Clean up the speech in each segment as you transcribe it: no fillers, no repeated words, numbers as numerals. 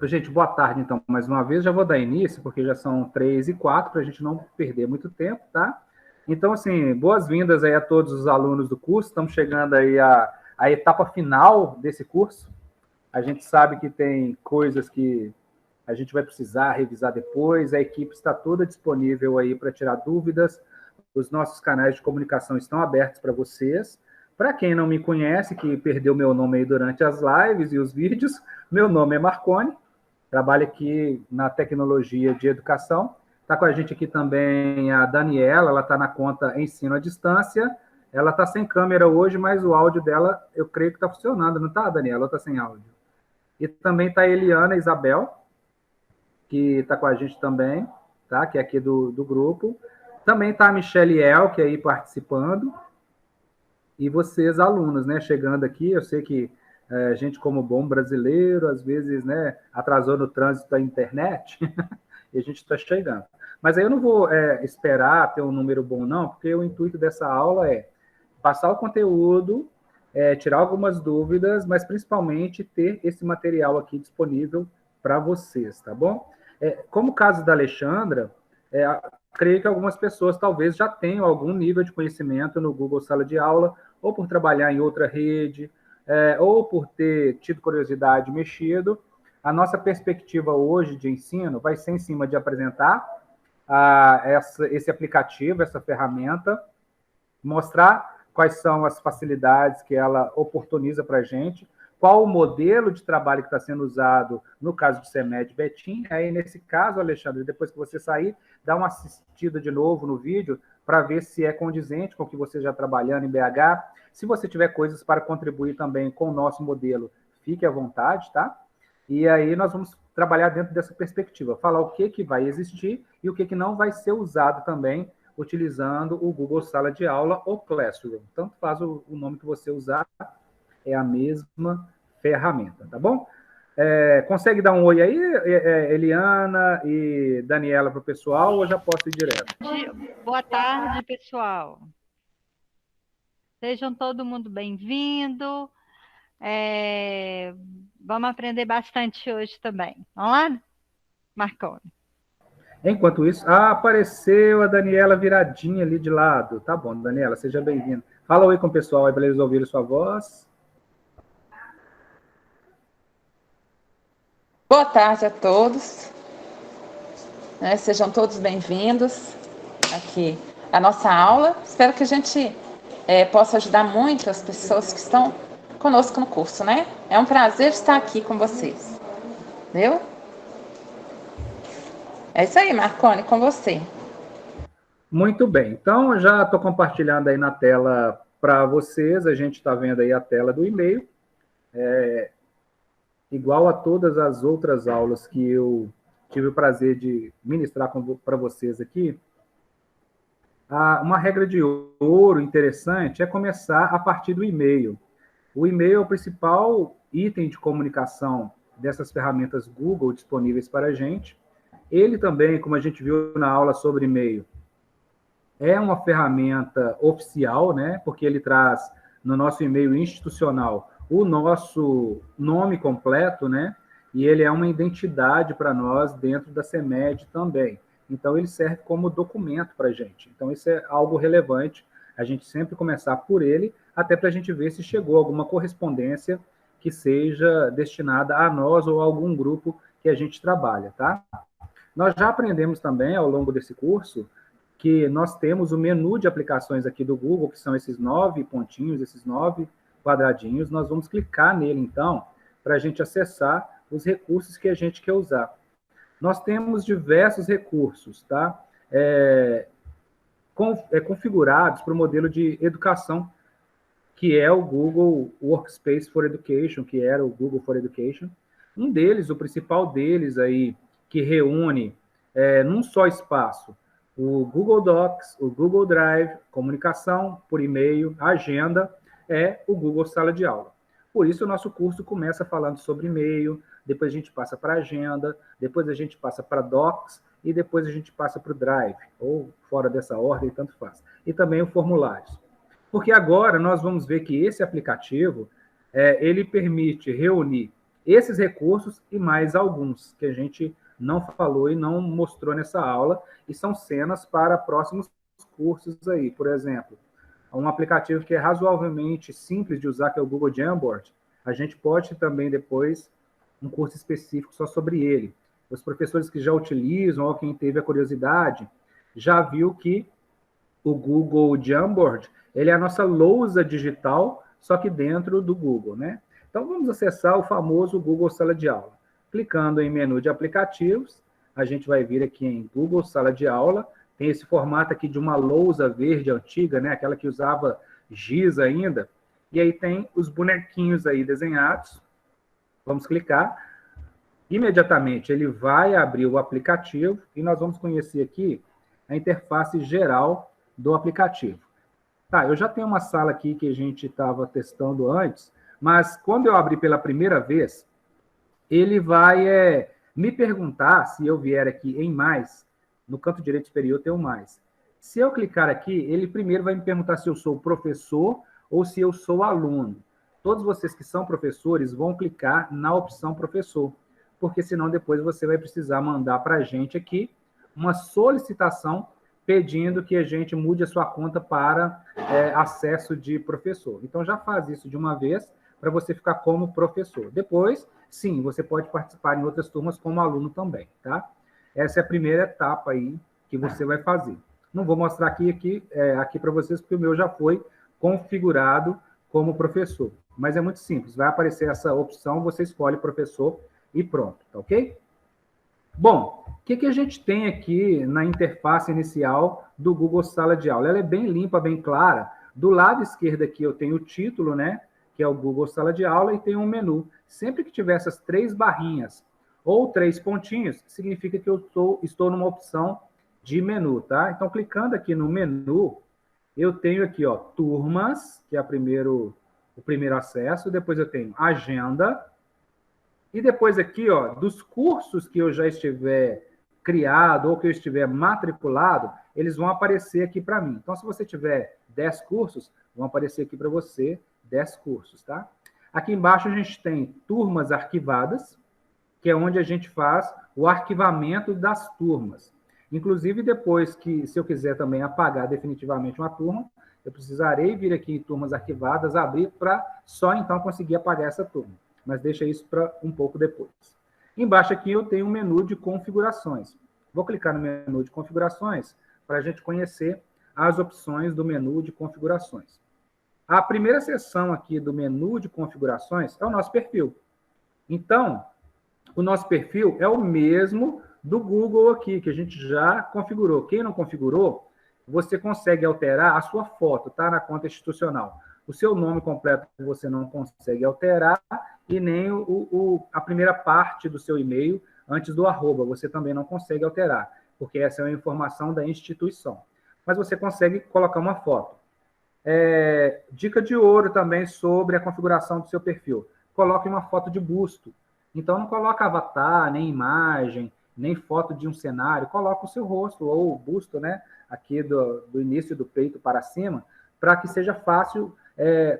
Gente, boa tarde, então, mais uma vez. Já vou dar início, porque já são 3h04, para a gente não perder muito tempo, tá? Então, assim, boas-vindas aí a todos os alunos do curso. Estamos chegando aí à etapa final desse curso. A gente sabe que tem coisas que a gente vai precisar revisar depois. A equipe está toda disponível aí para tirar dúvidas. Os nossos canais de comunicação estão abertos para vocês. Para quem não me conhece, que perdeu meu nome aí durante as lives e os vídeos, meu nome é Marconi, trabalho aqui na tecnologia de educação. Está com a gente aqui também a Daniela, ela está na conta Ensino à Distância. Ela está sem câmera hoje, mas o áudio dela, eu creio que está funcionando, não está, Daniela? Ou está sem áudio? E também está a Eliana Isabel, que está com a gente também, tá? Que é aqui do grupo. Também está a Michelle El, que é aí participando. E vocês, alunos, né? Chegando aqui, eu sei que a gente, como bom brasileiro, às vezes, né, atrasou no trânsito da internet, e a gente está chegando. Mas aí eu não vou esperar ter um número bom, não, porque o intuito dessa aula é passar o conteúdo, tirar algumas dúvidas, mas principalmente ter esse material aqui disponível para vocês, tá bom? Como o caso da Alexandra, creio que algumas pessoas talvez já tenham algum nível de conhecimento no Google Sala de Aula, ou por trabalhar em outra rede, ou por ter tido curiosidade mexido. A nossa perspectiva hoje de ensino vai ser em cima de apresentar esse aplicativo, essa ferramenta, mostrar quais são as facilidades que ela oportuniza para a gente, qual o modelo de trabalho que está sendo usado no caso do CEMED Betim. Aí, nesse caso, Alexandre, depois que você sair, dá uma assistida de novo no vídeo para ver se é condizente com o que você já trabalhando em BH. Se você tiver coisas para contribuir também com o nosso modelo, fique à vontade, tá? E aí nós vamos trabalhar dentro dessa perspectiva, falar o que vai existir e o que não vai ser usado também utilizando o Google Sala de Aula ou Classroom. Tanto faz o nome que você usar, é a mesma ferramenta, tá bom? Consegue dar um oi aí, Eliana e Daniela, para o pessoal, ou já posso ir direto? Boa tarde, pessoal. Sejam todo mundo bem-vindo. Vamos aprender bastante hoje também. Vamos lá, Marconi? Enquanto isso, apareceu a Daniela viradinha ali de lado. Tá bom, Daniela, seja bem-vinda. Fala oi com o pessoal aí para eles ouvirem sua voz. Boa tarde a todos. Sejam todos bem-vindos aqui à nossa aula. Espero que a gente possa ajudar muito as pessoas que estão conosco no curso, né? É um prazer estar aqui com vocês. Viu? É isso aí, Marconi, com você. Muito bem. Então, eu já estou compartilhando aí na tela para vocês. A gente está vendo aí a tela do e-mail. Igual a todas as outras aulas que eu tive o prazer de ministrar para vocês aqui, uma regra de ouro interessante é começar a partir do e-mail. O e-mail é o principal item de comunicação dessas ferramentas Google disponíveis para a gente. Ele também, como a gente viu na aula sobre e-mail, é uma ferramenta oficial, né? Porque ele traz no nosso e-mail institucional o nosso nome completo, né? E ele é uma identidade para nós dentro da CEMED também. Então, ele serve como documento para a gente. Então, isso é algo relevante, a gente sempre começar por ele, até para a gente ver se chegou alguma correspondência que seja destinada a nós ou a algum grupo que a gente trabalha, tá? Nós já aprendemos também, ao longo desse curso, que nós temos o menu de aplicações aqui do Google, que são esses 9 pontinhos, esses 9 quadradinhos. Nós vamos clicar nele, então, para a gente acessar os recursos que a gente quer usar. Nós temos diversos recursos, tá? Configurados para o modelo de educação, que é o Google Workspace for Education, que era o Google for Education. Um deles, o principal deles aí, que reúne num só espaço o Google Docs, o Google Drive, comunicação por e-mail, agenda, é o Google Sala de Aula. Por isso, o nosso curso começa falando sobre e-mail, depois a gente passa para agenda, depois a gente passa para Docs e depois a gente passa para o Drive, ou fora dessa ordem, tanto faz. E também o formulários. Porque agora nós vamos ver que esse aplicativo, ele permite reunir esses recursos e mais alguns que a gente não falou e não mostrou nessa aula, e são cenas para próximos cursos aí. Por exemplo, um aplicativo que é razoavelmente simples de usar, que é o Google Jamboard, a gente pode também depois um curso específico só sobre ele. Os professores que já utilizam, ou quem teve a curiosidade, já viu que o Google Jamboard, ele é a nossa lousa digital, só que dentro do Google, né? Então, vamos acessar o famoso Google Sala de Aula. Clicando em menu de aplicativos, a gente vai vir aqui em Google Sala de Aula, tem esse formato aqui de uma lousa verde antiga, né? Aquela que usava giz ainda, e aí tem os bonequinhos aí desenhados. Vamos clicar. Imediatamente ele vai abrir o aplicativo e nós vamos conhecer aqui a interface geral do aplicativo. Tá, eu já tenho uma sala aqui que a gente estava testando antes, mas quando eu abrir pela primeira vez, ele vai me perguntar, se eu vier aqui em mais, no canto direito superior tem um mais. Se eu clicar aqui, ele primeiro vai me perguntar se eu sou professor ou se eu sou aluno. Todos vocês que são professores vão clicar na opção professor, porque senão depois você vai precisar mandar para a gente aqui uma solicitação pedindo que a gente mude a sua conta para acesso de professor. Então, já faz isso de uma vez para você ficar como professor. Depois, sim, você pode participar em outras turmas como aluno também, tá? Essa é a primeira etapa aí que você vai fazer. Não vou mostrar aqui para vocês, porque o meu já foi configurado como professor. Mas é muito simples, vai aparecer essa opção, você escolhe professor e pronto, tá ok? Bom, o que a gente tem aqui na interface inicial do Google Sala de Aula? Ela é bem limpa, bem clara. Do lado esquerdo aqui eu tenho o título, né? Que é o Google Sala de Aula, e tem um menu. Sempre que tiver essas 3 barrinhas ou 3 pontinhos, significa que eu estou numa opção de menu, tá? Então, clicando aqui no menu, eu tenho aqui, ó, turmas, que é o primeiro acesso. Depois eu tenho agenda. E depois aqui, ó, dos cursos que eu já estiver criado ou que eu estiver matriculado, eles vão aparecer aqui para mim. Então, se você tiver 10 cursos, vão aparecer aqui para você 10 cursos, tá? Aqui embaixo a gente tem turmas arquivadas, que é onde a gente faz o arquivamento das turmas. Inclusive, depois que, se eu quiser também apagar definitivamente uma turma, eu precisarei vir aqui em turmas arquivadas, abrir para só então conseguir apagar essa turma. Mas deixa isso para um pouco depois. Embaixo aqui eu tenho um menu de configurações. Vou clicar no menu de configurações para a gente conhecer as opções do menu de configurações. A primeira seção aqui do menu de configurações é o nosso perfil. Então, o nosso perfil é o mesmo do Google aqui, que a gente já configurou. Quem não configurou, você consegue alterar a sua foto, tá? Na conta institucional. O seu nome completo você não consegue alterar, e nem a primeira parte do seu e-mail antes do arroba, você também não consegue alterar, porque essa é uma informação da instituição. Mas você consegue colocar uma foto. Dica de ouro também sobre a configuração do seu perfil. Coloque uma foto de busto. Então, não coloca avatar, nem imagem, nem foto de um cenário. Coloca o seu rosto ou o busto, né? Aqui do início do peito para cima, para que seja fácil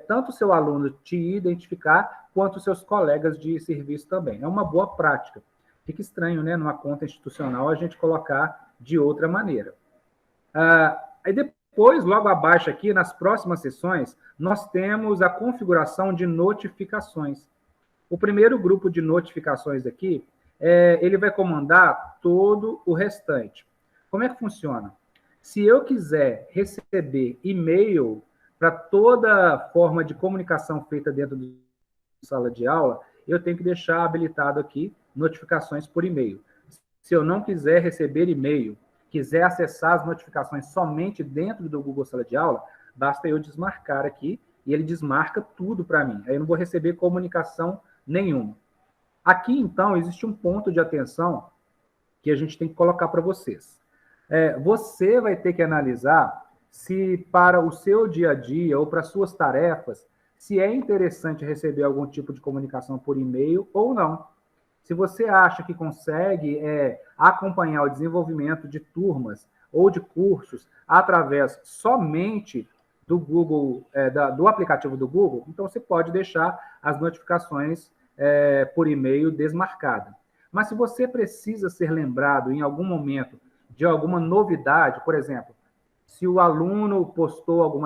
tanto o seu aluno te identificar, quanto os seus colegas de serviço também. É uma boa prática. Fica estranho, né, numa conta institucional, a gente colocar de outra maneira. Aí depois, logo abaixo aqui, nas próximas sessões, nós temos a configuração de notificações. O primeiro grupo de notificações aqui, ele vai comandar todo o restante. Como é que funciona? Se eu quiser receber e-mail para toda forma de comunicação feita dentro da sala de aula, eu tenho que deixar habilitado aqui notificações por e-mail. Se eu não quiser receber e-mail, quiser acessar as notificações somente dentro do Google Sala de Aula, basta eu desmarcar aqui e ele desmarca tudo para mim. Aí eu não vou receber comunicação nenhuma. Aqui, então, existe um ponto de atenção que a gente tem que colocar para vocês. Você vai ter que analisar se para o seu dia a dia ou para suas tarefas, se é interessante receber algum tipo de comunicação por e-mail ou não. Se você acha que consegue acompanhar o desenvolvimento de turmas ou de cursos através somente do Google, do aplicativo do Google, então você pode deixar as notificações por e-mail desmarcada. Mas se você precisa ser lembrado em algum momento de alguma novidade, por exemplo, se o aluno postou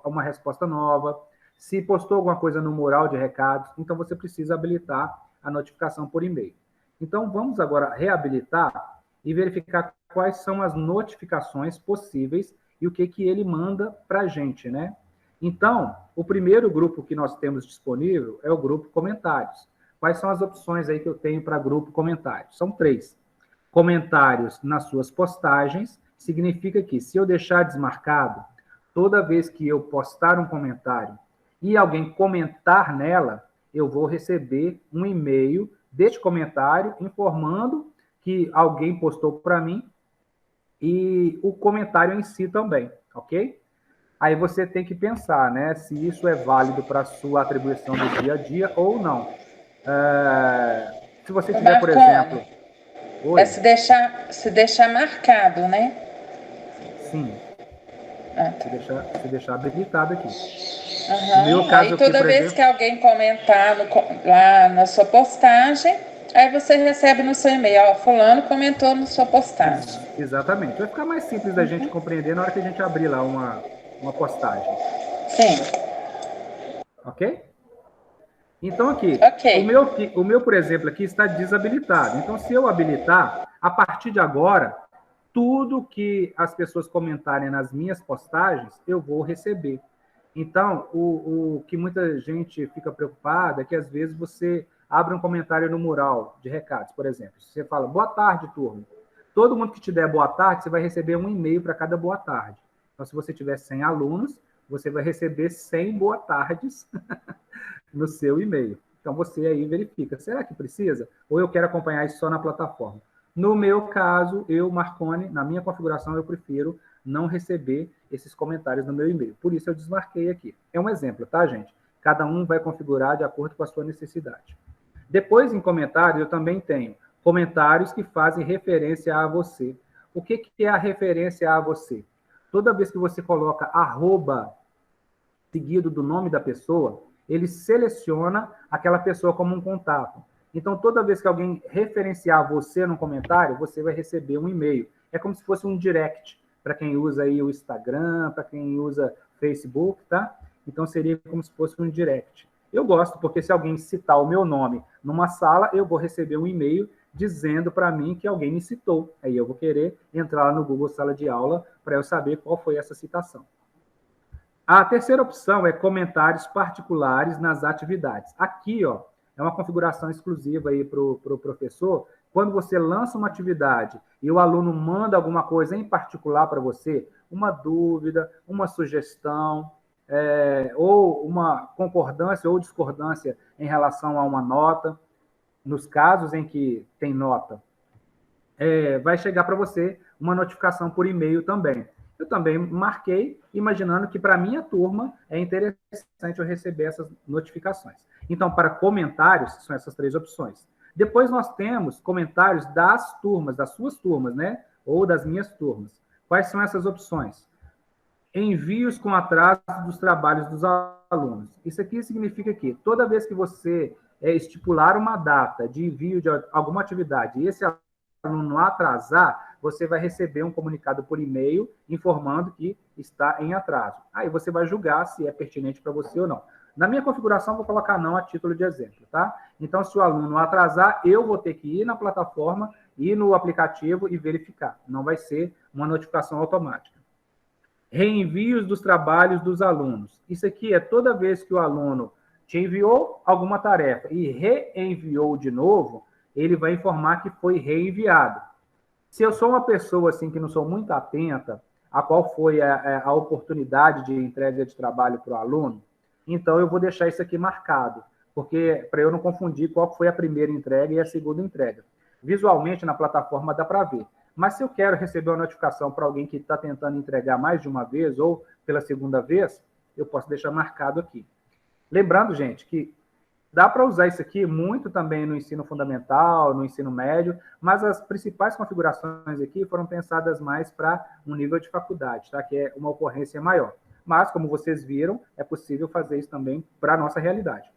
uma resposta nova, se postou alguma coisa no mural de recados, então você precisa habilitar a notificação por e-mail. Então, vamos agora reabilitar e verificar quais são as notificações possíveis e o que ele manda para a gente, né? Então, o primeiro grupo que nós temos disponível é o grupo comentários. Quais são as opções aí que eu tenho para grupo comentários? São 3. Comentários nas suas postagens, significa que se eu deixar desmarcado, toda vez que eu postar um comentário e alguém comentar nela, eu vou receber um e-mail deste comentário informando que alguém postou para mim e o comentário em si também, ok? Aí você tem que pensar, né, se isso é válido para a sua atribuição do dia a dia ou não. Se você tiver, por exemplo... Oi? É se deixar marcado, né? Sim. Tá. Se deixar habilitado aqui. No meu caso, aí toda vez que alguém comentar lá na sua postagem, aí você recebe no seu e-mail, ó, fulano comentou na sua postagem. Exatamente. Vai ficar mais simples da gente compreender na hora que a gente abrir lá uma postagem. Sim. Ok? Então, aqui, o meu, por exemplo, aqui está desabilitado. Então, se eu habilitar, a partir de agora, tudo que as pessoas comentarem nas minhas postagens, eu vou receber. Então, o que muita gente fica preocupada é que, às vezes, você abre um comentário no mural de recados, por exemplo. Você fala, boa tarde, turma. Todo mundo que te der boa tarde, você vai receber um e-mail para cada boa tarde. Então, se você tiver 100 alunos, você vai receber 100 boa tardes no seu e-mail. Então, você aí verifica, será que precisa? Ou eu quero acompanhar isso só na plataforma? No meu caso, eu, Marconi, na minha configuração, eu prefiro não receber esses comentários no meu e-mail. Por isso, eu desmarquei aqui. É um exemplo, tá, gente? Cada um vai configurar de acordo com a sua necessidade. Depois, em comentários, eu também tenho comentários que fazem referência a você. O que é a referência a você? Toda vez que você coloca @ seguido do nome da pessoa, ele seleciona aquela pessoa como um contato. Então, toda vez que alguém referenciar você no comentário, você vai receber um e-mail. É como se fosse um direct, para quem usa aí o Instagram, para quem usa Facebook, tá? Então, seria como se fosse um direct. Eu gosto, porque se alguém citar o meu nome numa sala, eu vou receber um e-mail dizendo para mim que alguém me citou. Aí eu vou querer entrar lá no Google Sala de Aula para eu saber qual foi essa citação. A terceira opção é comentários particulares nas atividades. Aqui, ó, é uma configuração exclusiva aí para o professor. Quando você lança uma atividade e o aluno manda alguma coisa em particular para você, uma dúvida, uma sugestão, ou uma concordância ou discordância em relação a uma nota, nos casos em que tem nota, vai chegar para você uma notificação por e-mail também. Eu também marquei, imaginando que para a minha turma é interessante eu receber essas notificações. Então, para comentários, são essas 3 opções. Depois nós temos comentários das turmas, das suas turmas, né? Ou das minhas turmas. Quais são essas opções? Envios com atraso dos trabalhos dos alunos. Isso aqui significa que toda vez que você estipular uma data de envio de alguma atividade e esse aluno atrasar, você vai receber um comunicado por e-mail informando que está em atraso. Aí você vai julgar se é pertinente para você ou não. Na minha configuração, vou colocar não a título de exemplo, tá? Então, se o aluno atrasar, eu vou ter que ir na plataforma, ir no aplicativo e verificar. Não vai ser uma notificação automática. Reenvios dos trabalhos dos alunos. Isso aqui é toda vez que o aluno te enviou alguma tarefa e reenviou de novo, ele vai informar que foi reenviado. Se eu sou uma pessoa assim que não sou muito atenta a qual foi a oportunidade de entrega de trabalho para o aluno, então eu vou deixar isso aqui marcado, porque para eu não confundir qual foi a primeira entrega e a segunda entrega. Visualmente, na plataforma dá para ver. Mas se eu quero receber uma notificação para alguém que está tentando entregar mais de uma vez ou pela segunda vez, eu posso deixar marcado aqui. Lembrando, gente, que dá para usar isso aqui muito também no ensino fundamental, no ensino médio, mas as principais configurações aqui foram pensadas mais para um nível de faculdade, tá? Que é uma ocorrência maior. Mas, como vocês viram, é possível fazer isso também para a nossa realidade.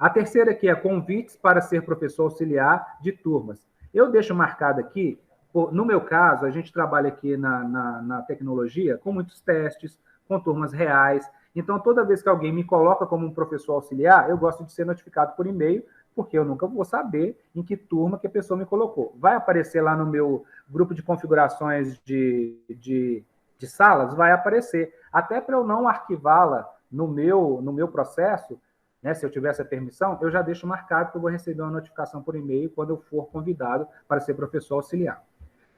A terceira aqui é convites para ser professor auxiliar de turmas. Eu deixo marcado aqui, no meu caso, a gente trabalha aqui na tecnologia com muitos testes, com turmas reais. Então, toda vez que alguém me coloca como um professor auxiliar, eu gosto de ser notificado por e-mail, porque eu nunca vou saber em que turma que a pessoa me colocou. Vai aparecer lá no meu grupo de configurações de salas? Vai aparecer. Até para eu não arquivá-la no meu processo, né, se eu tiver essa permissão, eu já deixo marcado que eu vou receber uma notificação por e-mail quando eu for convidado para ser professor auxiliar.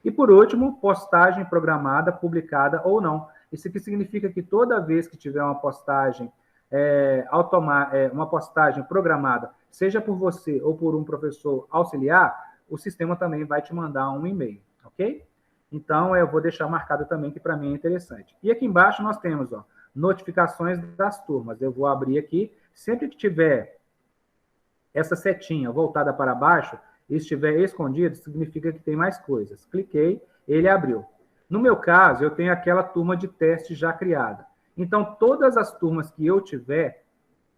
E, por último, postagem programada, publicada ou não. Isso aqui significa que toda vez que tiver uma postagem uma postagem programada, seja por você ou por um professor auxiliar, o sistema também vai te mandar um e-mail, ok? Então, eu vou deixar marcado também, que para mim é interessante. E aqui embaixo nós temos, ó, notificações das turmas. Eu vou abrir aqui. Sempre que tiver essa setinha voltada para baixo e estiver escondido, significa que tem mais coisas. Cliquei, ele abriu. No meu caso, eu tenho aquela turma de teste já criada. Então, todas as turmas que eu tiver,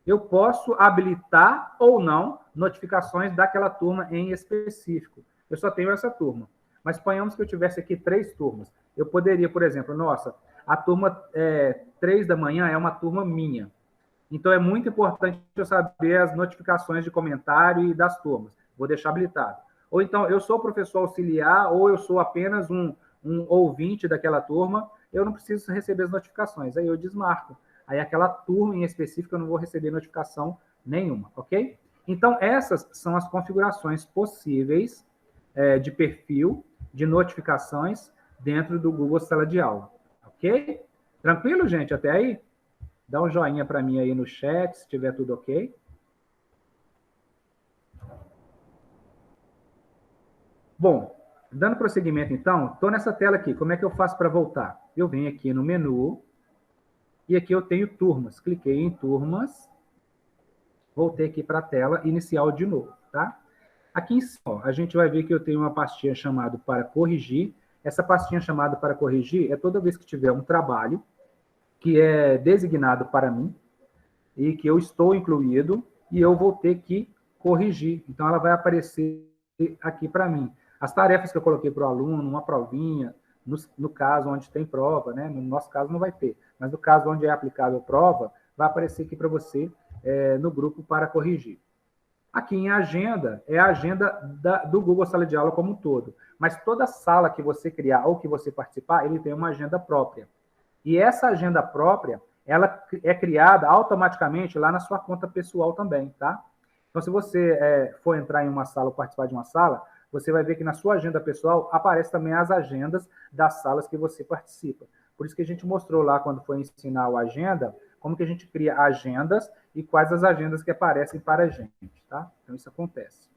eu posso habilitar ou não notificações daquela turma em específico. Eu só tenho essa turma. Mas suponhamos que eu tivesse aqui 3 turmas. Eu poderia, por exemplo, nossa, a turma 3 da manhã é uma turma minha. Então, é muito importante eu saber as notificações de comentário e das turmas. Vou deixar habilitado. Ou então, eu sou professor auxiliar ou eu sou apenas um ouvinte daquela turma, eu não preciso receber as notificações. Aí eu desmarco. Aí aquela turma em específico eu não vou receber notificação nenhuma, ok? Então, essas são as configurações possíveis de perfil, de notificações dentro do Google Sala de Aula, ok? Tranquilo, gente? Até aí? Dá um joinha para mim aí no chat, se estiver tudo ok. Bom, dando prosseguimento, então, estou nessa tela aqui. Como é que eu faço para voltar? Eu venho aqui no menu e aqui eu tenho turmas. Cliquei em turmas, voltei aqui para a tela inicial de novo, tá? Aqui em cima, ó, a gente vai ver que eu tenho uma pastinha chamada para corrigir. Essa pastinha chamada para corrigir é toda vez que tiver um trabalho que é designado para mim e que eu estou incluído e eu vou ter que corrigir. Então, ela vai aparecer aqui para mim. As tarefas que eu coloquei para o aluno, uma provinha, no caso onde tem prova, né? No nosso caso não vai ter, mas no caso onde é aplicável prova, vai aparecer aqui para você no grupo para corrigir. Aqui em agenda, é a agenda do Google Sala de Aula como um todo. Mas toda sala que você criar ou que você participar, ele tem uma agenda própria. E essa agenda própria, ela é criada automaticamente lá na sua conta pessoal também, tá? Então, se você for entrar em uma sala ou participar de uma sala, você vai ver que na sua agenda pessoal aparece também as agendas das salas que você participa. Por isso que a gente mostrou lá, quando foi ensinar o agenda, como que a gente cria agendas e quais as agendas que aparecem para a gente, tá? Então, isso acontece.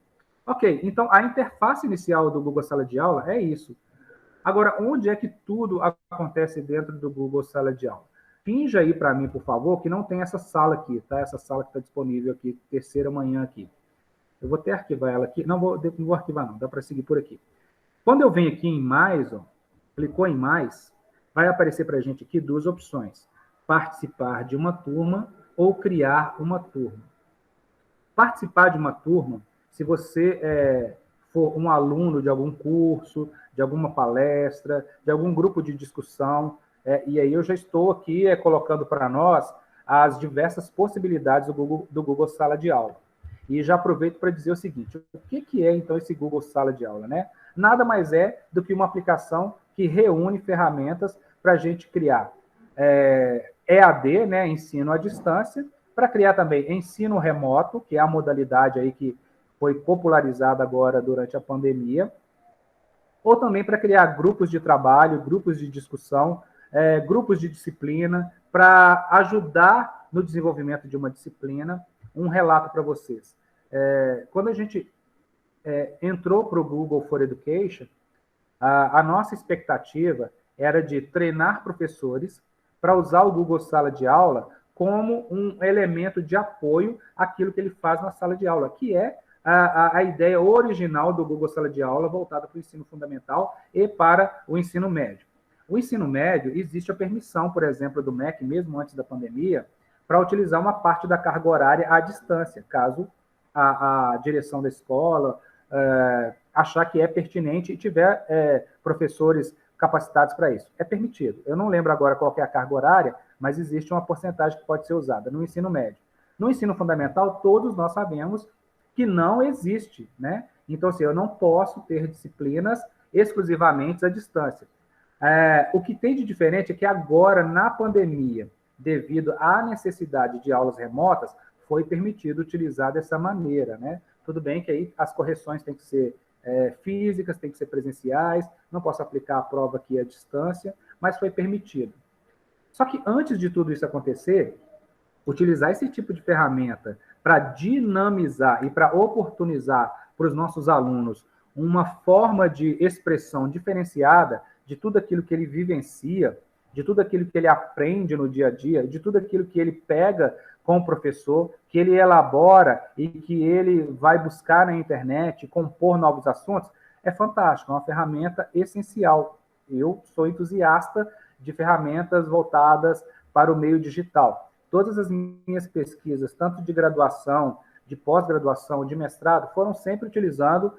Ok, então a interface inicial do Google Sala de Aula é isso. Agora, onde é que tudo acontece dentro do Google Sala de Aula? Finja aí para mim, por favor, que não tem essa sala aqui, tá? Essa sala que está disponível aqui, terceira manhã aqui. Eu vou até arquivar ela aqui. Não vou arquivar, não. Dá para seguir por aqui. Quando eu venho aqui em mais, ó, clicou em mais, vai aparecer para a gente aqui 2 opções. Participar de uma turma ou criar uma turma. Participar de uma turma, se você for um aluno de algum curso, de alguma palestra, de algum grupo de discussão, e aí eu já estou aqui colocando para nós as diversas possibilidades do Google Sala de Aula. E já aproveito para dizer o seguinte, o que é, então, esse Google Sala de Aula, né? Nada mais é do que uma aplicação que reúne ferramentas para a gente criar EAD, né, ensino à distância, para criar também ensino remoto, que é a modalidade aí que foi popularizada agora durante a pandemia, ou também para criar grupos de trabalho, grupos de discussão, grupos de disciplina, para ajudar no desenvolvimento de uma disciplina. Um relato para vocês. Quando a gente entrou para o Google for Education, a nossa expectativa era de treinar professores para usar o Google Sala de Aula como um elemento de apoio àquilo que ele faz na sala de aula, que é a ideia original do Google Sala de Aula voltada para o ensino fundamental e para o ensino médio. O ensino médio, existe a permissão, por exemplo, do MEC, mesmo antes da pandemia, para utilizar uma parte da carga horária à distância, caso a direção da escola achar que é pertinente e tiver professores capacitados para isso. É permitido. Eu não lembro agora qual que é a carga horária, mas existe uma porcentagem que pode ser usada no ensino médio. No ensino fundamental, todos nós sabemos que não existe, né? Então, assim, eu não posso ter disciplinas exclusivamente à distância. O que tem de diferente é que agora, na pandemia, devido à necessidade de aulas remotas, foi permitido utilizar dessa maneira, né? Tudo bem que aí as correções têm que ser físicas, têm que ser presenciais, não posso aplicar a prova aqui à distância, mas foi permitido. Só que antes de tudo isso acontecer, utilizar esse tipo de ferramenta para dinamizar e para oportunizar para os nossos alunos uma forma de expressão diferenciada de tudo aquilo que ele vivencia, de tudo aquilo que ele aprende no dia a dia, de tudo aquilo que ele pega com o professor, que ele elabora e que ele vai buscar na internet, compor novos assuntos, é fantástico, é uma ferramenta essencial. Eu sou entusiasta de ferramentas voltadas para o meio digital. Todas as minhas pesquisas, tanto de graduação, de pós-graduação, de mestrado, foram sempre utilizando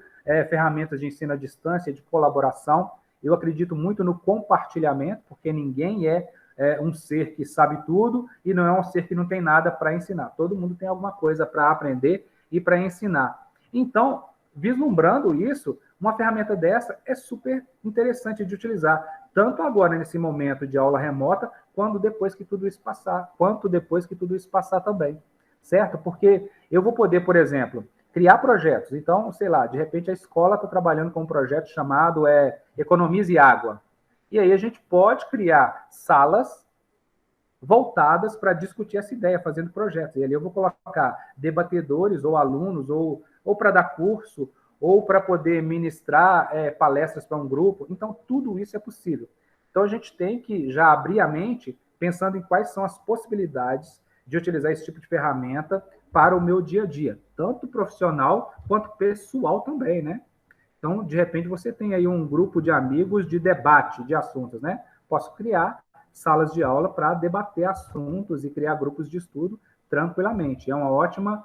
ferramentas de ensino à distância, de colaboração. Eu acredito muito no compartilhamento, porque ninguém é um ser que sabe tudo e não é um ser que não tem nada para ensinar. Todo mundo tem alguma coisa para aprender e para ensinar. Então, vislumbrando isso, uma ferramenta dessa é super interessante de utilizar, tanto agora nesse momento de aula remota, quanto depois que tudo isso passar também, certo? Porque eu vou poder, por exemplo, criar projetos. Então, sei lá, de repente a escola está trabalhando com um projeto chamado Economize Água. E aí a gente pode criar salas voltadas para discutir essa ideia, fazendo projetos. E ali eu vou colocar debatedores ou alunos, ou para dar curso, ou para poder ministrar palestras para um grupo. Então, tudo isso é possível. Então, a gente tem que já abrir a mente pensando em quais são as possibilidades de utilizar esse tipo de ferramenta para o meu dia a dia, tanto profissional quanto pessoal também, né? Então, de repente, você tem aí um grupo de amigos de debate de assuntos, né? Posso criar salas de aula para debater assuntos e criar grupos de estudo tranquilamente. É uma ótima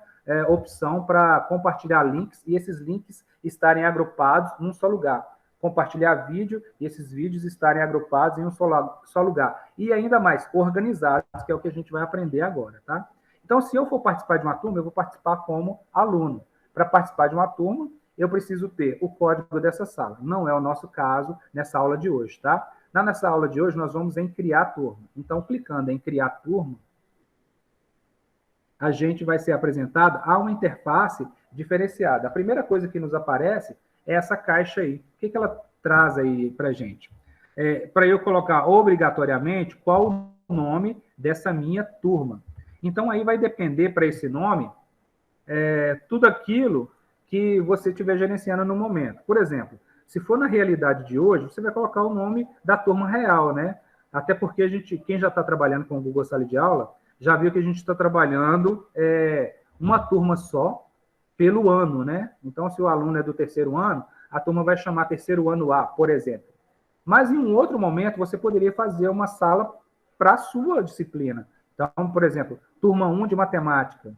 opção para compartilhar links e esses links estarem agrupados num só lugar. Compartilhar vídeo e esses vídeos estarem agrupados em um só lugar. E ainda mais, organizados, que é o que a gente vai aprender agora, tá? Então, se eu for participar de uma turma, eu vou participar como aluno. Para participar de uma turma, eu preciso ter o código dessa sala. Não é o nosso caso nessa aula de hoje, tá? Nessa aula de hoje, nós vamos em criar turma. Então, clicando em criar turma, a gente vai ser apresentado a uma interface diferenciada. A primeira coisa que nos aparece é essa caixa aí. O que ela traz aí para a gente? Para eu colocar obrigatoriamente qual o nome dessa minha turma. Então, aí vai depender para esse nome tudo aquilo que você estiver gerenciando no momento. Por exemplo, se for na realidade de hoje, você vai colocar o nome da turma real, né? Até porque quem já está trabalhando com o Google Sala de Aula, já viu que a gente está trabalhando uma turma só pelo ano, né? Então, se o aluno é do terceiro ano, a turma vai chamar terceiro ano A, por exemplo. Mas em um outro momento, você poderia fazer uma sala para a sua disciplina. Então, por exemplo, turma 1 de matemática,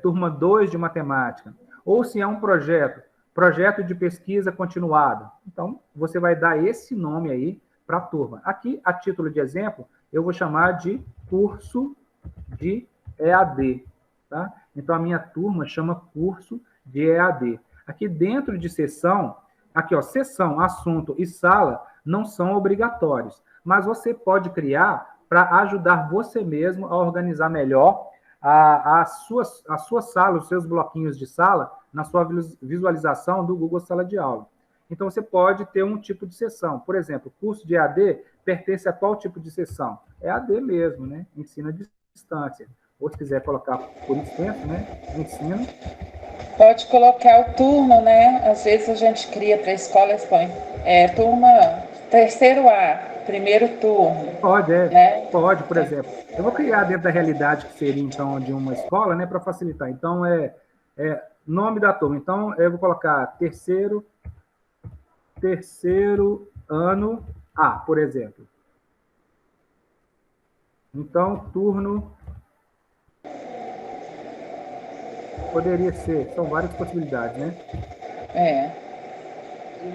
turma 2 de matemática. Ou se é um projeto de pesquisa continuada. Então, você vai dar esse nome aí para a turma. Aqui, a título de exemplo, eu vou chamar de curso de EAD. Tá? Então, a minha turma chama curso de EAD. Aqui dentro de sessão, aqui, ó, sessão, assunto e sala não são obrigatórios, mas você pode criar para ajudar você mesmo a organizar melhor a sua sala, os seus bloquinhos de sala, na sua visualização do Google Sala de Aula. Então, você pode ter um tipo de sessão. Por exemplo, curso de EAD pertence a qual tipo de sessão? EAD mesmo, né? Ensino à distância. Ou se quiser colocar por extenso, né? Ensino. Pode colocar o turno, né? Às vezes a gente cria para a escola e põe turma terceiro A, primeiro turno. Pode, né? Pode, por exemplo. Eu vou criar dentro da realidade que seria, então, de uma escola, né? Para facilitar. Então, nome da turma. Então, eu vou colocar terceiro ano A, por exemplo. Então, turno poderia ser, são várias possibilidades, né? É.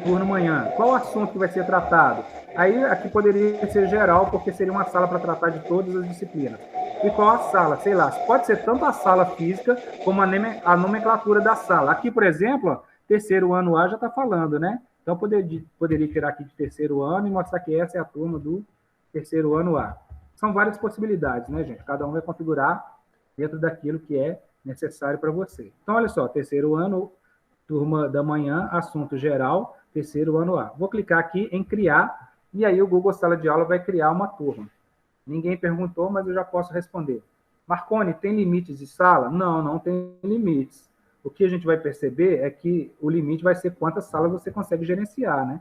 Turno manhã. Qual o assunto que vai ser tratado? Aí aqui poderia ser geral, porque seria uma sala para tratar de todas as disciplinas. E qual a sala? Sei lá, pode ser tanto a sala física como a nomenclatura da sala. Aqui, por exemplo, ó, terceiro ano A já está falando, né? Então, poderia tirar aqui de terceiro ano e mostrar que essa é a turma do terceiro ano A. São várias possibilidades, né, gente? Cada um vai configurar dentro daquilo que é necessário para você. Então, olha só, terceiro ano, turma da manhã, assunto geral, terceiro ano A. Vou clicar aqui em criar, e aí o Google Sala de Aula vai criar uma turma. Ninguém perguntou, mas eu já posso responder. Marconi, tem limites de sala? Não, não tem limites. O que a gente vai perceber é que o limite vai ser quantas salas você consegue gerenciar, né?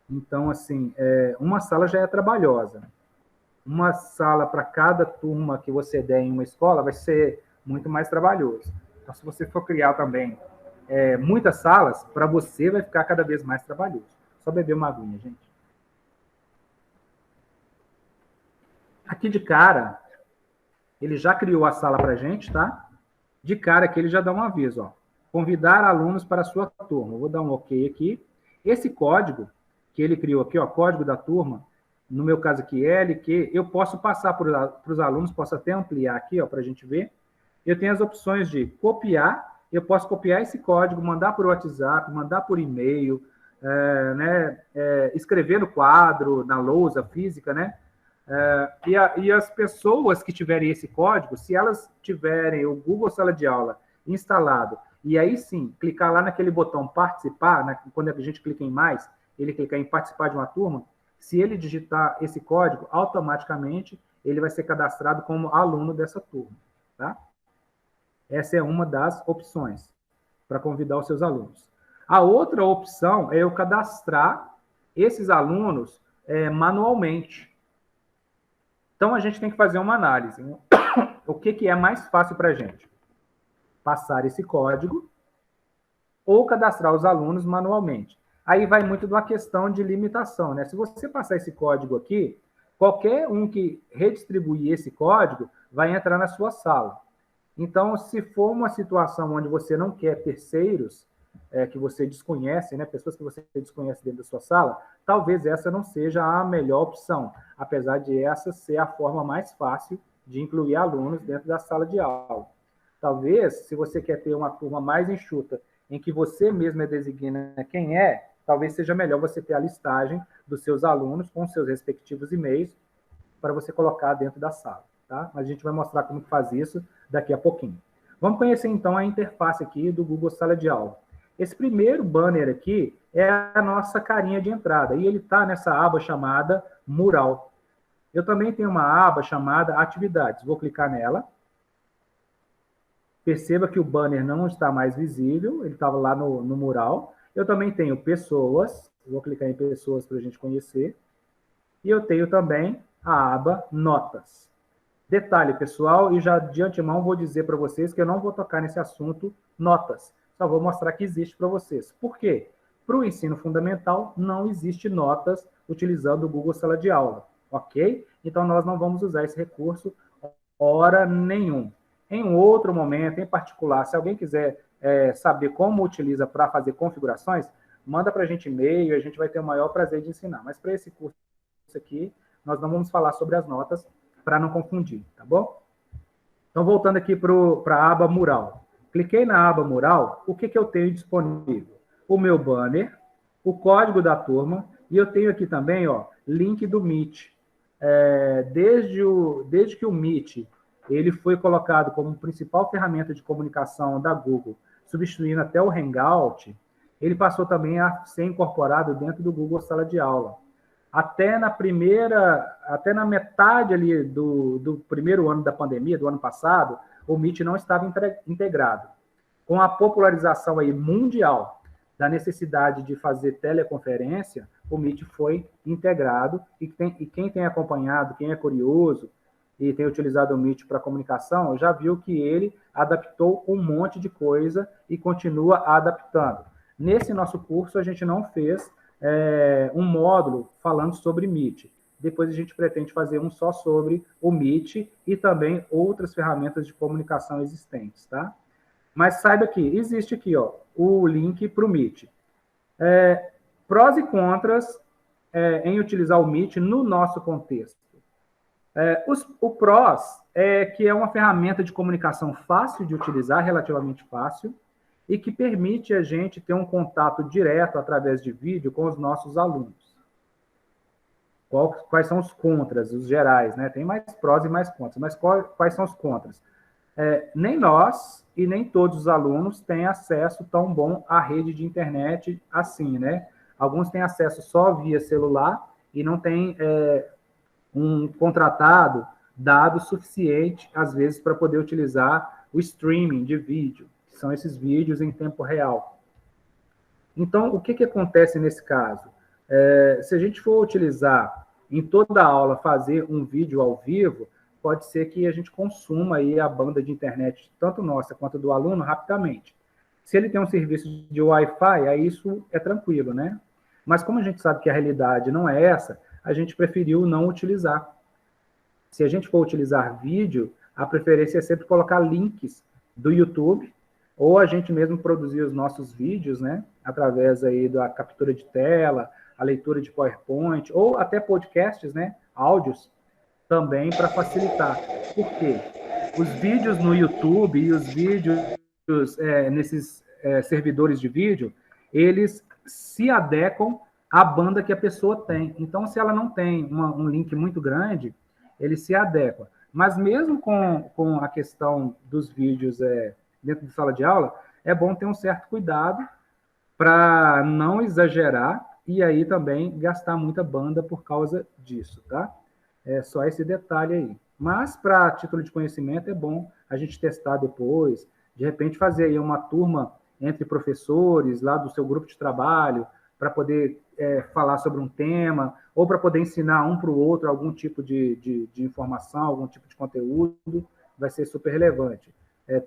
Então, assim, uma sala já é trabalhosa. Uma sala para cada turma que você der em uma escola vai ser muito mais trabalhoso. Então, se você for criar também muitas salas, para você vai ficar cada vez mais trabalhoso. Só beber uma aguinha, gente. Aqui de cara, ele já criou a sala para a gente, tá? De cara aqui ele já dá um aviso, ó. Convidar alunos para a sua turma. Eu vou dar um OK aqui. Esse código que ele criou aqui, ó, código da turma, no meu caso aqui, LQ, eu posso passar para os alunos, posso até ampliar aqui, ó, para a gente ver. Eu tenho as opções de copiar, eu posso copiar esse código, mandar por WhatsApp, mandar por e-mail, escrever no quadro, na lousa física, né? E as pessoas que tiverem esse código, se elas tiverem o Google Sala de Aula instalado, e aí sim, clicar lá naquele botão participar, né, quando a gente clica em mais, ele clicar em participar de uma turma, se ele digitar esse código, automaticamente ele vai ser cadastrado como aluno dessa turma, tá? Essa é uma das opções para convidar os seus alunos. A outra opção é eu cadastrar esses alunos manualmente. Então, a gente tem que fazer uma análise. O que é mais fácil para a gente? Passar esse código ou cadastrar os alunos manualmente. Aí vai muito de uma questão de limitação, né? Se você passar esse código aqui, qualquer um que redistribuir esse código vai entrar na sua sala. Então, se for uma situação onde você não quer terceiros, que você desconhece, né, pessoas que você desconhece dentro da sua sala, talvez essa não seja a melhor opção, apesar de essa ser a forma mais fácil de incluir alunos dentro da sala de aula. Talvez, se você quer ter uma turma mais enxuta, em que você mesmo designa quem talvez seja melhor você ter a listagem dos seus alunos com seus respectivos e-mails para você colocar dentro da sala, tá? Mas a gente vai mostrar como que faz isso daqui a pouquinho. Vamos conhecer, então, a interface aqui do Google Sala de Aula. Esse primeiro banner aqui é a nossa carinha de entrada, e ele está nessa aba chamada Mural. Eu também tenho uma aba chamada Atividades. Vou clicar nela. Perceba que o banner não está mais visível, ele estava lá no mural. Eu também tenho Pessoas, vou clicar em Pessoas para a gente conhecer. E eu tenho também a aba Notas. Detalhe, pessoal, e já de antemão vou dizer para vocês que eu não vou tocar nesse assunto notas. Só vou mostrar que existe para vocês. Por quê? Para o ensino fundamental, não existe notas utilizando o Google Sala de Aula, ok? Então, nós não vamos usar esse recurso hora nenhum. Em um outro momento, em particular, se alguém quiser saber como utiliza para fazer configurações, manda para a gente e-mail, a gente vai ter o maior prazer de ensinar. Mas para esse curso aqui, nós não vamos falar sobre as notas, para não confundir, tá bom? Então, voltando aqui para a aba Mural. Cliquei na aba Mural, o que eu tenho disponível? O meu banner, o código da turma, e eu tenho aqui também, ó, link do Meet. Desde que o Meet ele foi colocado como principal ferramenta de comunicação da Google, substituindo até o Hangout, ele passou também a ser incorporado dentro do Google Sala de Aula. Até na metade ali do primeiro ano da pandemia, do ano passado, o Meet não estava integrado. Com a popularização aí mundial da necessidade de fazer teleconferência, o Meet foi integrado e quem tem acompanhado, quem é curioso e tem utilizado o Meet para comunicação, já viu que ele adaptou um monte de coisa e continua adaptando. Nesse nosso curso, a gente não fez um módulo falando sobre Meet. Depois a gente pretende fazer um só sobre o Meet e também outras ferramentas de comunicação existentes, tá? Mas saiba que existe aqui, ó, o link para o Meet. Prós e contras em utilizar o Meet no nosso contexto. O prós é que é uma ferramenta de comunicação fácil de utilizar, relativamente fácil, e que permite a gente ter um contato direto através de vídeo com os nossos alunos. Quais são os contras, os gerais, né? Tem mais prós e mais contras, mas quais são os contras? Nem nós e nem todos os alunos têm acesso tão bom à rede de internet assim, né? Alguns têm acesso só via celular e não têm um contratado dado suficiente, às vezes, para poder utilizar o streaming de vídeo, que são esses vídeos em tempo real. Então, o que acontece nesse caso? Se a gente for utilizar em toda a aula, fazer um vídeo ao vivo, pode ser que a gente consuma aí a banda de internet, tanto nossa quanto do aluno, rapidamente. Se ele tem um serviço de Wi-Fi, aí isso é tranquilo, né? Mas como a gente sabe que a realidade não é essa, a gente preferiu não utilizar. Se a gente for utilizar vídeo, a preferência é sempre colocar links do YouTube, ou a gente mesmo produzir os nossos vídeos, né? Através aí da captura de tela, a leitura de PowerPoint, ou até podcasts, né? Áudios, também para facilitar. Por quê? Os vídeos no YouTube e os vídeos nesses servidores de vídeo, eles se adequam à banda que a pessoa tem. Então, se ela não tem um link muito grande, ele se adequa. Mas mesmo com a questão dos vídeos dentro de sala de aula, é bom ter um certo cuidado para não exagerar e aí também gastar muita banda por causa disso, tá? É só esse detalhe aí. Mas, para título de conhecimento, é bom a gente testar depois, de repente fazer aí uma turma entre professores lá do seu grupo de trabalho, para poder falar sobre um tema, ou para poder ensinar um para o outro algum tipo de informação, algum tipo de conteúdo, vai ser super relevante.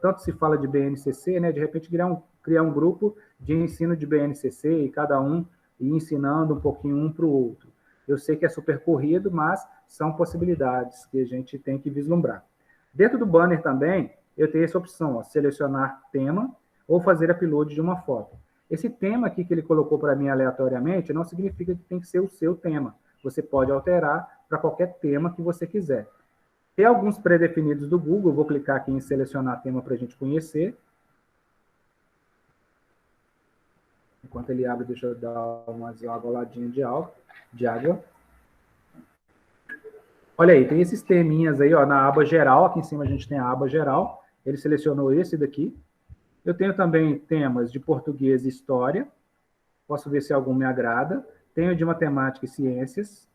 Tanto se fala de BNCC, né, de repente criar um grupo de ensino de BNCC e cada um ir ensinando um pouquinho um para o outro. Eu sei que é super corrido, mas são possibilidades que a gente tem que vislumbrar. Dentro do banner também, eu tenho essa opção, ó, selecionar tema ou fazer upload de uma foto. Esse tema aqui que ele colocou para mim aleatoriamente não significa que tem que ser o seu tema. Você pode alterar para qualquer tema que você quiser. Tem alguns pré-definidos do Google, vou clicar aqui em selecionar tema para a gente conhecer. Enquanto ele abre, deixa eu dar uma goladinha de água. Olha aí, tem esses teminhas aí, ó, na aba geral. Aqui em cima a gente tem a aba geral. Ele selecionou esse daqui. Eu tenho também temas de português e história. Posso ver se algum me agrada. Tenho de matemática e ciências.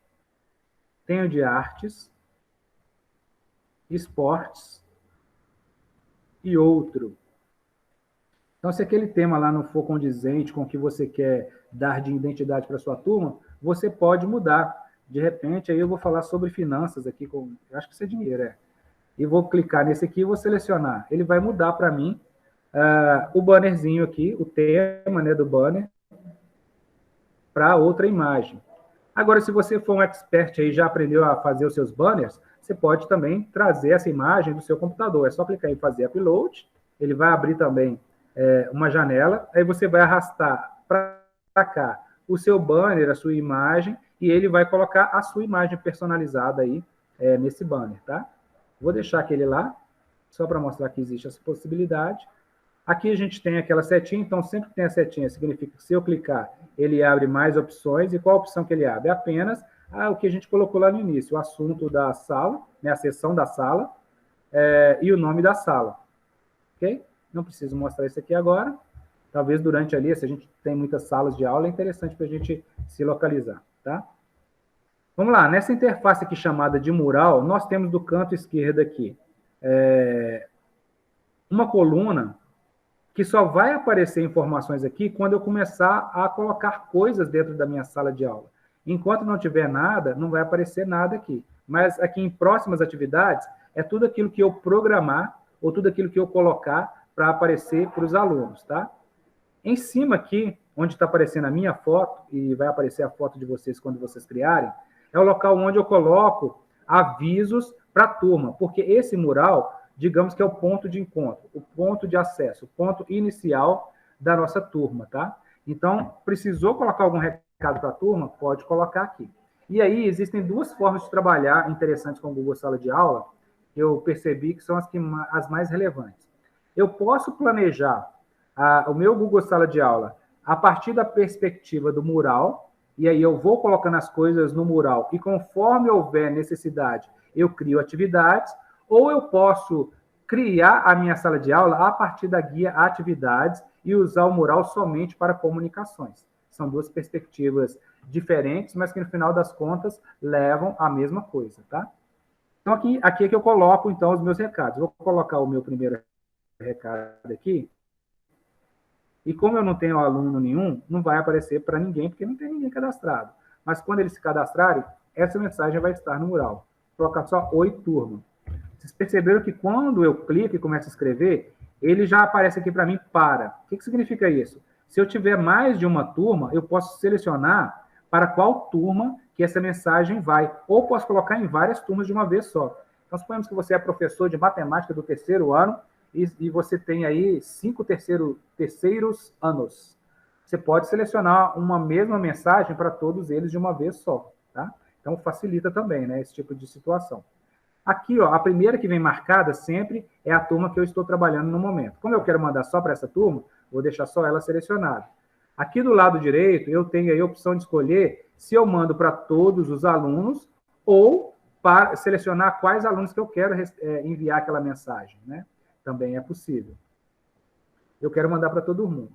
Tenho de artes, esportes e outro. Então, se aquele tema lá não for condizente com o que você quer dar de identidade para a sua turma, você pode mudar. De repente, aí eu vou falar sobre finanças aqui, eu acho que isso é dinheiro, E vou clicar nesse aqui e vou selecionar. Ele vai mudar para mim o bannerzinho aqui, o tema, né, do banner, para outra imagem. Agora, se você for um expert aí, já aprendeu a fazer os seus banners, você pode também trazer essa imagem do seu computador. É só clicar em fazer upload, ele vai abrir também uma janela, aí você vai arrastar para cá o seu banner, a sua imagem, e ele vai colocar a sua imagem personalizada aí nesse banner, tá? Vou deixar aquele lá, só para mostrar que existe essa possibilidade. Aqui a gente tem aquela setinha, então sempre que tem a setinha, significa que se eu clicar, ele abre mais opções. E qual a opção que ele abre? É apenas o que a gente colocou lá no início, o assunto da sala, né, a seção da sala, e o nome da sala. Ok? Não preciso mostrar isso aqui agora. Talvez durante ali, se a gente tem muitas salas de aula, é interessante para a gente se localizar, tá? Vamos lá, nessa interface aqui chamada de mural, nós temos do canto esquerdo aqui uma coluna que só vai aparecer informações aqui quando eu começar a colocar coisas dentro da minha sala de aula. Enquanto não tiver nada, não vai aparecer nada aqui. Mas aqui em próximas atividades, é tudo aquilo que eu programar ou tudo aquilo que eu colocar para aparecer para os alunos, tá? Em cima aqui, onde está aparecendo a minha foto, e vai aparecer a foto de vocês quando vocês criarem, é o local onde eu coloco avisos para a turma, porque esse mural, digamos que é o ponto de encontro, o ponto de acesso, o ponto inicial da nossa turma, tá? Então, precisou colocar algum recado para a turma? Pode colocar aqui. E aí, existem duas formas de trabalhar interessantes com o Google Sala de Aula, que eu percebi que são as mais relevantes. Eu posso planejar o meu Google Sala de Aula a partir da perspectiva do mural, e aí eu vou colocando as coisas no mural, e conforme houver necessidade, eu crio atividades, ou eu posso criar a minha sala de aula a partir da guia Atividades e usar o mural somente para comunicações. São duas perspectivas diferentes, mas que no final das contas levam à mesma coisa, tá? Então aqui é que eu coloco então os meus recados. Vou colocar o meu primeiro recado aqui. E como eu não tenho aluno nenhum, não vai aparecer para ninguém, porque não tem ninguém cadastrado. Mas quando eles se cadastrarem, essa mensagem vai estar no mural. Vou colocar só Oi, turma. Vocês perceberam que quando eu clico e começo a escrever, ele já aparece aqui para mim para. O que significa isso? Se eu tiver mais de uma turma, eu posso selecionar para qual turma que essa mensagem vai. Ou posso colocar em várias turmas de uma vez só. Então, suponhamos que você é professor de matemática do terceiro ano e você tem aí 5 terceiros anos. Você pode selecionar uma mesma mensagem para todos eles de uma vez só, tá? Então, facilita também, né, esse tipo de situação. Aqui, ó, a primeira que vem marcada sempre é a turma que eu estou trabalhando no momento. Como eu quero mandar só para essa turma, vou deixar só ela selecionada. Aqui do lado direito, eu tenho aí a opção de escolher se eu mando para todos os alunos ou para selecionar quais alunos que eu quero enviar aquela mensagem, né? Também é possível. Eu quero mandar para todo mundo.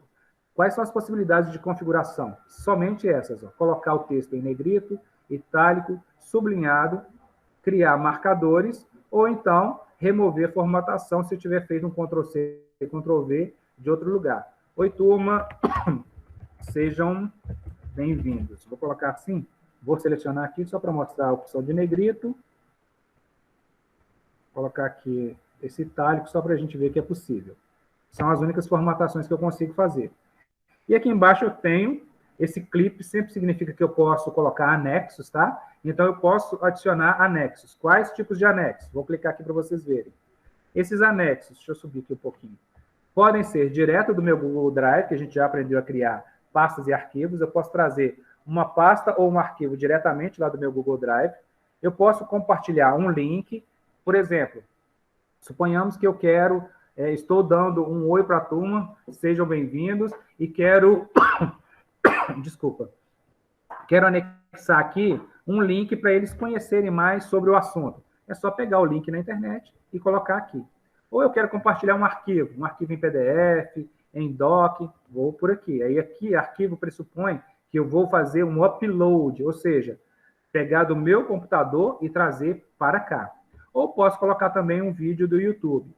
Quais são as possibilidades de configuração? Somente essas, ó. Colocar o texto em negrito, itálico, sublinhado, criar marcadores, ou então remover formatação se eu tiver feito um Ctrl+C e Ctrl+V de outro lugar. Oi, turma, sejam bem-vindos. Vou colocar assim, vou selecionar aqui só para mostrar a opção de negrito. Vou colocar aqui esse itálico só para a gente ver que é possível. São as únicas formatações que eu consigo fazer. E aqui embaixo eu tenho esse clipe, sempre significa que eu posso colocar anexos, tá? Então, eu posso adicionar anexos. Quais tipos de anexos? Vou clicar aqui para vocês verem. Esses anexos, deixa eu subir aqui um pouquinho, podem ser direto do meu Google Drive, que a gente já aprendeu a criar pastas e arquivos. Eu posso trazer uma pasta ou um arquivo diretamente lá do meu Google Drive. Eu posso compartilhar um link. Por exemplo, suponhamos que eu estou dando um oi para a turma, sejam bem-vindos, e quero... Desculpa. Quero anexar aqui um link para eles conhecerem mais sobre o assunto. É só pegar o link na internet e colocar aqui. Ou eu quero compartilhar um arquivo em PDF, em doc, vou por aqui. Aí aqui, arquivo pressupõe que eu vou fazer um upload, ou seja, pegar do meu computador e trazer para cá. Ou posso colocar também um vídeo do YouTube.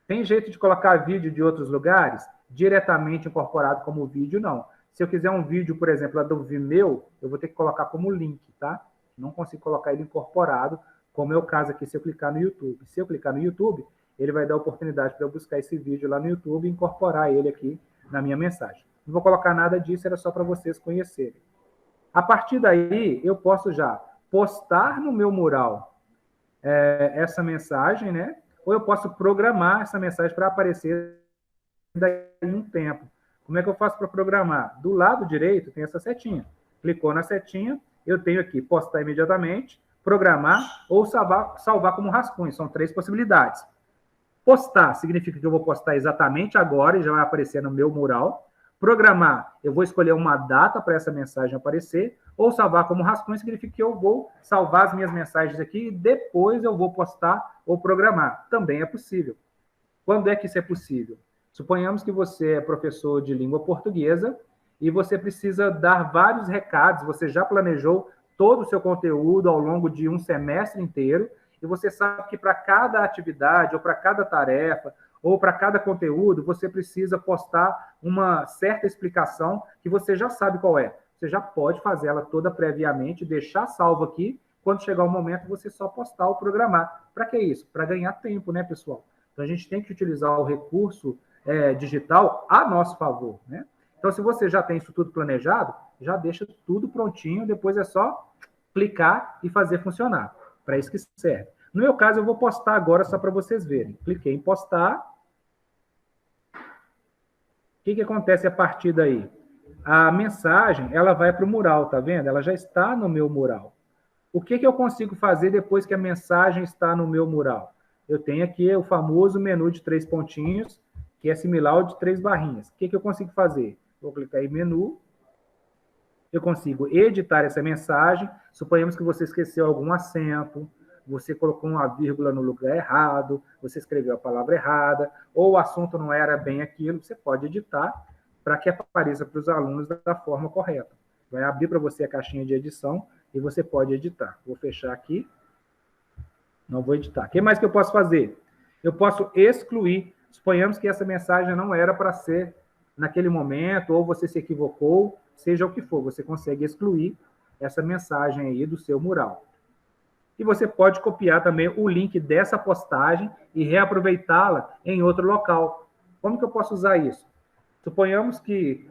Tem jeito de colocar vídeo de outros lugares? Diretamente incorporado como vídeo, não. Se eu quiser um vídeo, por exemplo, lá do Vimeo, eu vou ter que colocar como link, tá? Não consigo colocar ele incorporado, como é o caso aqui se eu clicar no YouTube. Se eu clicar no YouTube, ele vai dar a oportunidade para eu buscar esse vídeo lá no YouTube e incorporar ele aqui na minha mensagem. Não vou colocar nada disso, era só para vocês conhecerem. A partir daí, eu posso já postar no meu mural essa mensagem, né? Ou eu posso programar essa mensagem para aparecer daqui a um tempo. Como é que eu faço para programar? Do lado direito tem essa setinha. Clicou na setinha, eu tenho aqui postar imediatamente, programar ou salvar como rascunho. São 3 possibilidades. Postar significa que eu vou postar exatamente agora e já vai aparecer no meu mural. Programar, eu vou escolher uma data para essa mensagem aparecer. Ou salvar como rascunho significa que eu vou salvar as minhas mensagens aqui e depois eu vou postar ou programar. Também é possível. Quando é que isso é possível? Suponhamos que você é professor de língua portuguesa e você precisa dar vários recados, você já planejou todo o seu conteúdo ao longo de um semestre inteiro e você sabe que para cada atividade ou para cada tarefa ou para cada conteúdo você precisa postar uma certa explicação que você já sabe qual é. Você já pode fazer ela toda previamente, deixar salvo aqui, quando chegar o momento você só postar ou programar. Para que isso? Para ganhar tempo, né, pessoal? Então a gente tem que utilizar o recurso digital a nosso favor, né? Então, se você já tem isso tudo planejado, já deixa tudo prontinho, depois é só clicar e fazer funcionar. Para isso que serve. No meu caso, eu vou postar agora só para vocês verem. Cliquei em postar. O que acontece a partir daí? A mensagem, ela vai para o mural, tá vendo? Ela já está no meu mural. O que eu consigo fazer depois que a mensagem está no meu mural? Eu tenho aqui o famoso menu de 3 pontinhos, que é similar ao de 3 barrinhas. O que eu consigo fazer? Vou clicar em menu. Eu consigo editar essa mensagem. Suponhamos que você esqueceu algum acento, você colocou uma vírgula no lugar errado, você escreveu a palavra errada, ou o assunto não era bem aquilo, você pode editar para que apareça para os alunos da forma correta. Vai abrir para você a caixinha de edição e você pode editar. Vou fechar aqui. Não vou editar. O que mais que eu posso fazer? Eu posso excluir. Suponhamos que essa mensagem não era para ser naquele momento, ou você se equivocou, seja o que for, você consegue excluir essa mensagem aí do seu mural. E você pode copiar também o link dessa postagem e reaproveitá-la em outro local. Como que eu posso usar isso? Suponhamos que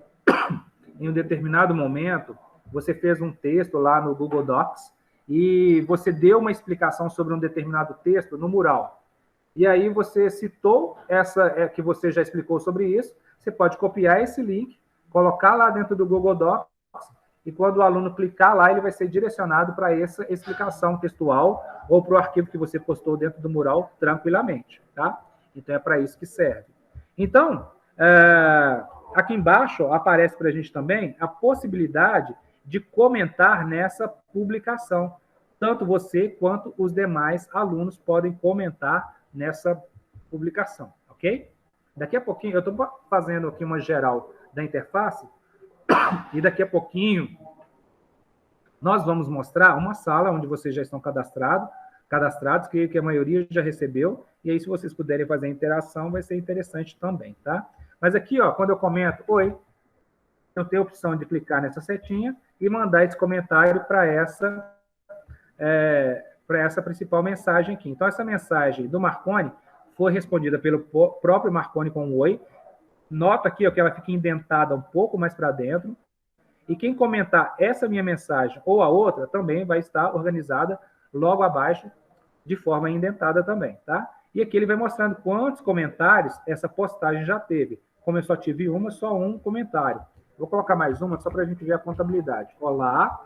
em um determinado momento você fez um texto lá no Google Docs e você deu uma explicação sobre um determinado texto no mural. E aí você citou que você já explicou sobre isso, você pode copiar esse link, colocar lá dentro do Google Docs, e quando o aluno clicar lá, ele vai ser direcionado para essa explicação textual ou para o arquivo que você postou dentro do mural tranquilamente, tá? Então, é para isso que serve. Então, aqui embaixo aparece para a gente também a possibilidade de comentar nessa publicação. Tanto você quanto os demais alunos podem comentar nessa publicação, ok? Daqui a pouquinho, eu estou fazendo aqui uma geral da interface, e daqui a pouquinho nós vamos mostrar uma sala onde vocês já estão cadastrados, que a maioria já recebeu, e aí se vocês puderem fazer a interação, vai ser interessante também, tá? Mas aqui, ó, quando eu comento, oi, eu tenho a opção de clicar nessa setinha e mandar esse comentário para essa principal mensagem aqui. Então, essa mensagem do Marconi foi respondida pelo próprio Marconi com um oi. Nota aqui ó, que ela fica indentada um pouco mais para dentro. E quem comentar essa minha mensagem ou a outra também vai estar organizada logo abaixo de forma indentada também, tá? E aqui ele vai mostrando quantos comentários essa postagem já teve. Como eu só tive uma, só um comentário. Vou colocar mais uma só para a gente ver a contabilidade. Olá,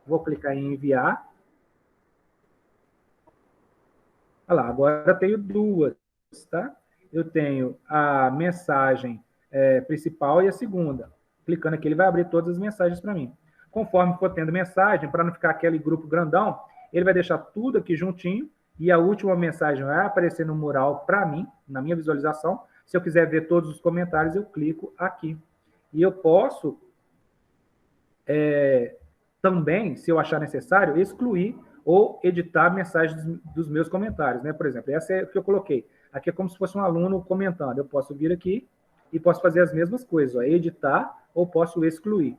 vou clicar em enviar. Olha lá, agora eu tenho duas, tá? Eu tenho a mensagem principal e a segunda. Clicando aqui, ele vai abrir todas as mensagens para mim. Conforme for tendo mensagem, para não ficar aquele grupo grandão, ele vai deixar tudo aqui juntinho e a última mensagem vai aparecer no mural para mim, na minha visualização. Se eu quiser ver todos os comentários, eu clico aqui. E eu posso também, se eu achar necessário, excluir ou editar mensagens dos meus comentários, né? Por exemplo, essa é o que eu coloquei. Aqui é como se fosse um aluno comentando. Eu posso vir aqui e posso fazer as mesmas coisas, ó, editar ou posso excluir.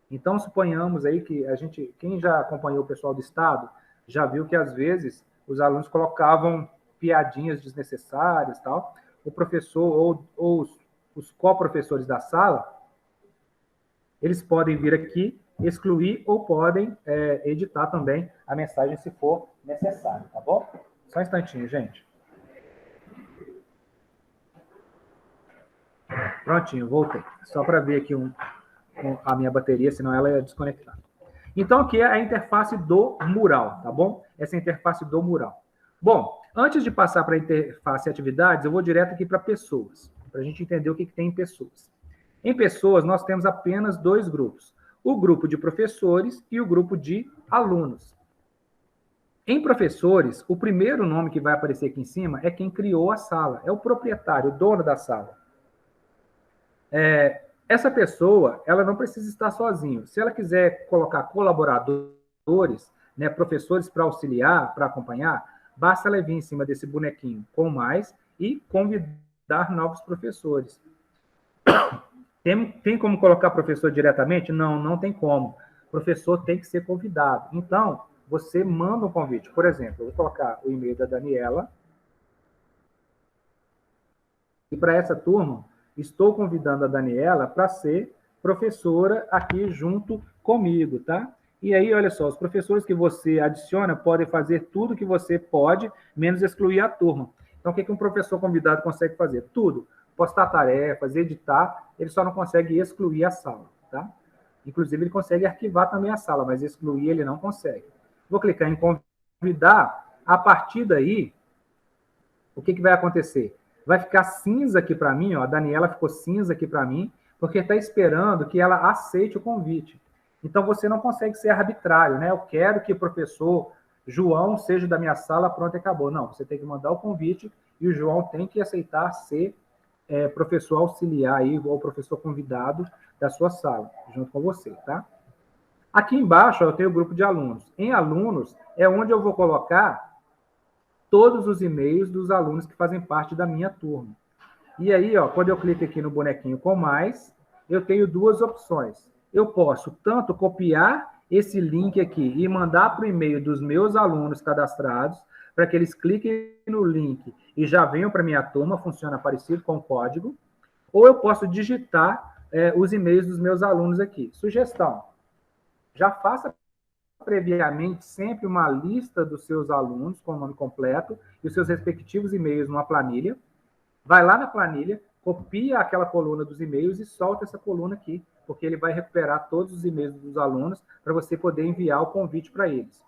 Então, suponhamos aí que quem já acompanhou o pessoal do Estado, já viu que às vezes os alunos colocavam piadinhas desnecessárias, tal. O professor ou os coprofessores da sala, eles podem vir aqui, excluir ou podem editar também a mensagem se for necessário, tá bom? Só um instantinho, gente. Prontinho, voltei. Só para ver aqui a minha bateria, senão ela ia desconectar. Então, aqui é a interface do mural, tá bom? Essa é a interface do mural. Bom, antes de passar para a interface atividades, eu vou direto aqui para pessoas, para a gente entender o que tem em pessoas. Em pessoas, nós temos apenas dois grupos. O grupo de professores e o grupo de alunos. Em professores, o primeiro nome que vai aparecer aqui em cima é quem criou a sala, é o proprietário, o dono da sala. Essa pessoa, ela não precisa estar sozinha. Se ela quiser colocar colaboradores, né, professores para auxiliar, para acompanhar, basta ela vir em cima desse bonequinho com mais e convidar novos professores. Tem como colocar professor diretamente? Não, não tem como. O professor tem que ser convidado. Então, você manda um convite. Por exemplo, eu vou colocar o e-mail da Daniela. E para essa turma, estou convidando a Daniela para ser professora aqui junto comigo, tá? E aí, olha só, os professores que você adiciona podem fazer tudo que você pode, menos excluir a turma. Então, o que um professor convidado consegue fazer? Tudo. Postar tarefas, editar, ele só não consegue excluir a sala, tá? Inclusive, ele consegue arquivar também a sala, mas excluir ele não consegue. Vou clicar em convidar. A partir daí, o que vai acontecer? Vai ficar cinza aqui para mim, ó, a Daniela ficou cinza aqui para mim, porque está esperando que ela aceite o convite. Então, você não consegue ser arbitrário, né? Eu quero que o professor João seja da minha sala, pronto, acabou. Não, você tem que mandar o convite e o João tem que aceitar ser professor auxiliar aí, ou professor convidado da sua sala, junto com você, tá? Aqui embaixo, ó, eu tenho o grupo de alunos. Em alunos, é onde eu vou colocar todos os e-mails dos alunos que fazem parte da minha turma. E aí, ó, quando eu clico aqui no bonequinho com mais, eu tenho duas opções. Eu posso tanto copiar esse link aqui e mandar para o e-mail dos meus alunos cadastrados, para que eles cliquem no link e já venham para a minha turma, funciona parecido com o código, ou eu posso digitar os e-mails dos meus alunos aqui. Sugestão, já faça previamente sempre uma lista dos seus alunos com o nome completo e os seus respectivos e-mails numa planilha. Vai lá na planilha, copia aquela coluna dos e-mails e solta essa coluna aqui, porque ele vai recuperar todos os e-mails dos alunos para você poder enviar o convite para eles.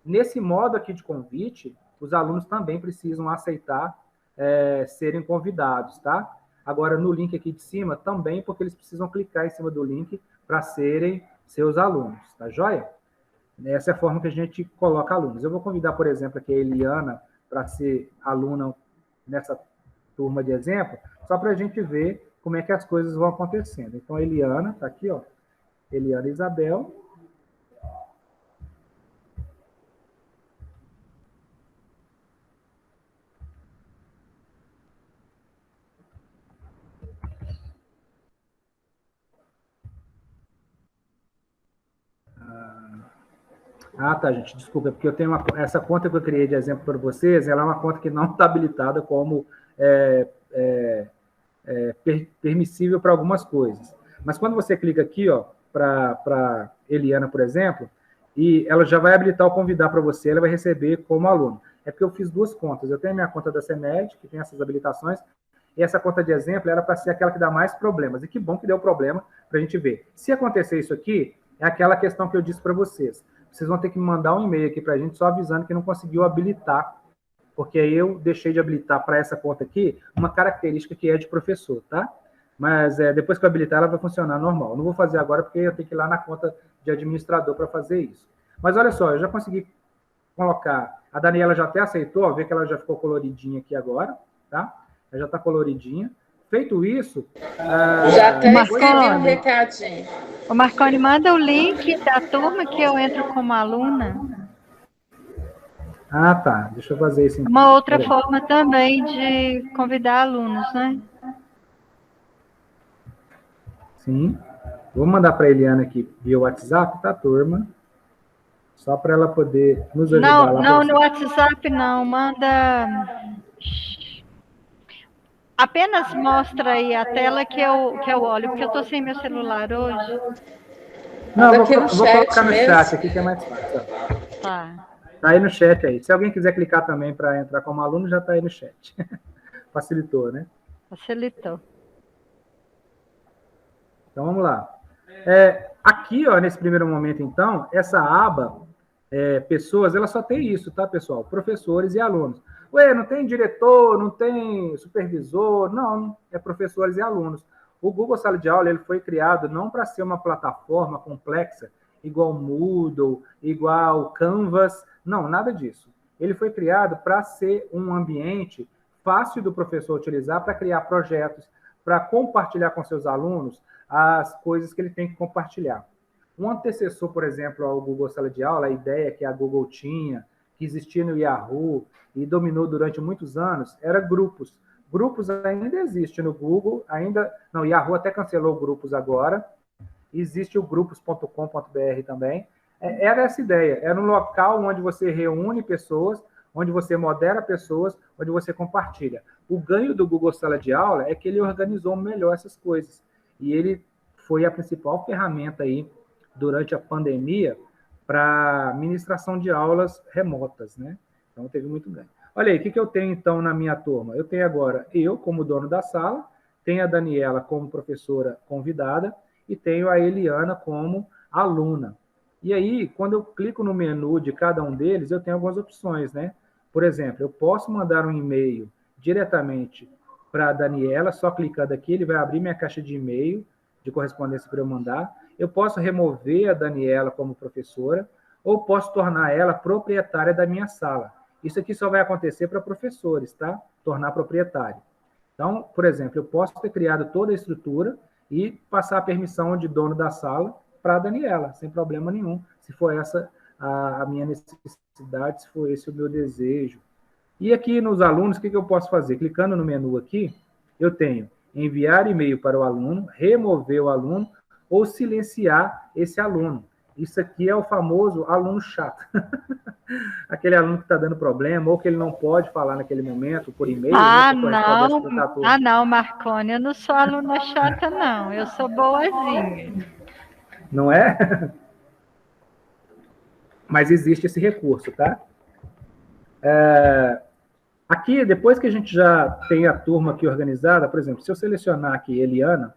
Nesse modo aqui de convite, os alunos também precisam aceitar serem convidados, tá? Agora, no link aqui de cima, também, porque eles precisam clicar em cima do link para serem seus alunos, tá joia? Essa é a forma que a gente coloca alunos. Eu vou convidar, por exemplo, aqui a Eliana para ser aluna nessa turma de exemplo, só para a gente ver como é que as coisas vão acontecendo. Então, a Eliana, está aqui, ó, Eliana Isabel. Tá, gente, desculpa, porque eu tenho essa conta que eu criei de exemplo para vocês, ela é uma conta que não está habilitada como permissível para algumas coisas. Mas quando você clica aqui, ó, para Eliana, por exemplo, e ela já vai habilitar o convidar para você, ela vai receber como aluno. É porque eu fiz duas contas. Eu tenho a minha conta da CEMED, que tem essas habilitações, e essa conta de exemplo era para ser aquela que dá mais problemas. E que bom que deu problema para a gente ver. Se acontecer isso aqui, é aquela questão que eu disse para vocês. Vocês vão ter que mandar um e-mail aqui para a gente só avisando que não conseguiu habilitar, porque aí eu deixei de habilitar para essa conta aqui uma característica que é de professor, tá? Mas depois que eu habilitar, ela vai funcionar normal. Não vou fazer agora, porque eu tenho que ir lá na conta de administrador para fazer isso. Mas olha só, eu já consegui colocar... A Daniela já até aceitou, ó, vê que ela já ficou coloridinha aqui agora, tá? Ela já está coloridinha. Feito isso... já até escrevi um recadinho. O Marconi, manda o link da turma que eu entro como aluna. Tá. Deixa eu fazer isso. Uma outra forma também de convidar alunos, né? Sim. Vou mandar para a Eliana aqui via WhatsApp, tá, turma? Só para ela poder nos ajudar lá. Não, no WhatsApp não. Manda... Apenas mostra aí a tela que eu olho, porque eu estou sem meu celular hoje. Não, vou colocar no chat aqui que é mais fácil. Tá. Tá aí no chat aí. Se alguém quiser clicar também para entrar como aluno, já está aí no chat. Facilitou, né? Facilitou. Então, vamos lá. Aqui, ó, nesse primeiro momento, então, essa aba, pessoas, ela só tem isso, tá, pessoal? Professores e alunos. Ué, não tem diretor, não tem supervisor, não, é professores e alunos. O Google Sala de Aula ele foi criado não para ser uma plataforma complexa, igual Moodle, igual Canvas, não, nada disso. Ele foi criado para ser um ambiente fácil do professor utilizar para criar projetos, para compartilhar com seus alunos as coisas que ele tem que compartilhar. Um antecessor, por exemplo, ao Google Sala de Aula, a ideia que a Google tinha, que existia no Yahoo e dominou durante muitos anos, era grupos. Grupos ainda existe no Google, o Yahoo até cancelou grupos agora, existe o grupos.com.br também. Era essa ideia, era um local onde você reúne pessoas, onde você modera pessoas, onde você compartilha. O ganho do Google Sala de Aula é que ele organizou melhor essas coisas, e ele foi a principal ferramenta aí durante a pandemia para ministração de aulas remotas, né? Então, teve muito ganho. Olha aí, o que eu tenho, então, na minha turma? Eu tenho agora eu, como dono da sala, tenho a Daniela como professora convidada e tenho a Eliana como aluna. E aí, quando eu clico no menu de cada um deles, eu tenho algumas opções, né? Por exemplo, eu posso mandar um e-mail diretamente para a Daniela, só clicando aqui, ele vai abrir minha caixa de e-mail de correspondência para eu mandar. Eu posso remover a Daniela como professora, ou posso tornar ela proprietária da minha sala. Isso aqui só vai acontecer para professores, tá? Tornar proprietário. Então, por exemplo, eu posso ter criado toda a estrutura e passar a permissão de dono da sala para a Daniela, sem problema nenhum, se for essa a minha necessidade, se for esse o meu desejo. E aqui nos alunos, o que eu posso fazer? Clicando no menu aqui, eu tenho enviar e-mail para o aluno, remover o aluno ou silenciar esse aluno. Isso aqui é o famoso aluno chato. Aquele aluno que está dando problema, ou que ele não pode falar naquele momento por e-mail. Não, Marconi, eu não sou aluna chata, não. Eu sou boazinha. Não é? Mas existe esse recurso, tá? Aqui, depois que a gente já tem a turma aqui organizada, por exemplo, se eu selecionar aqui Eliana,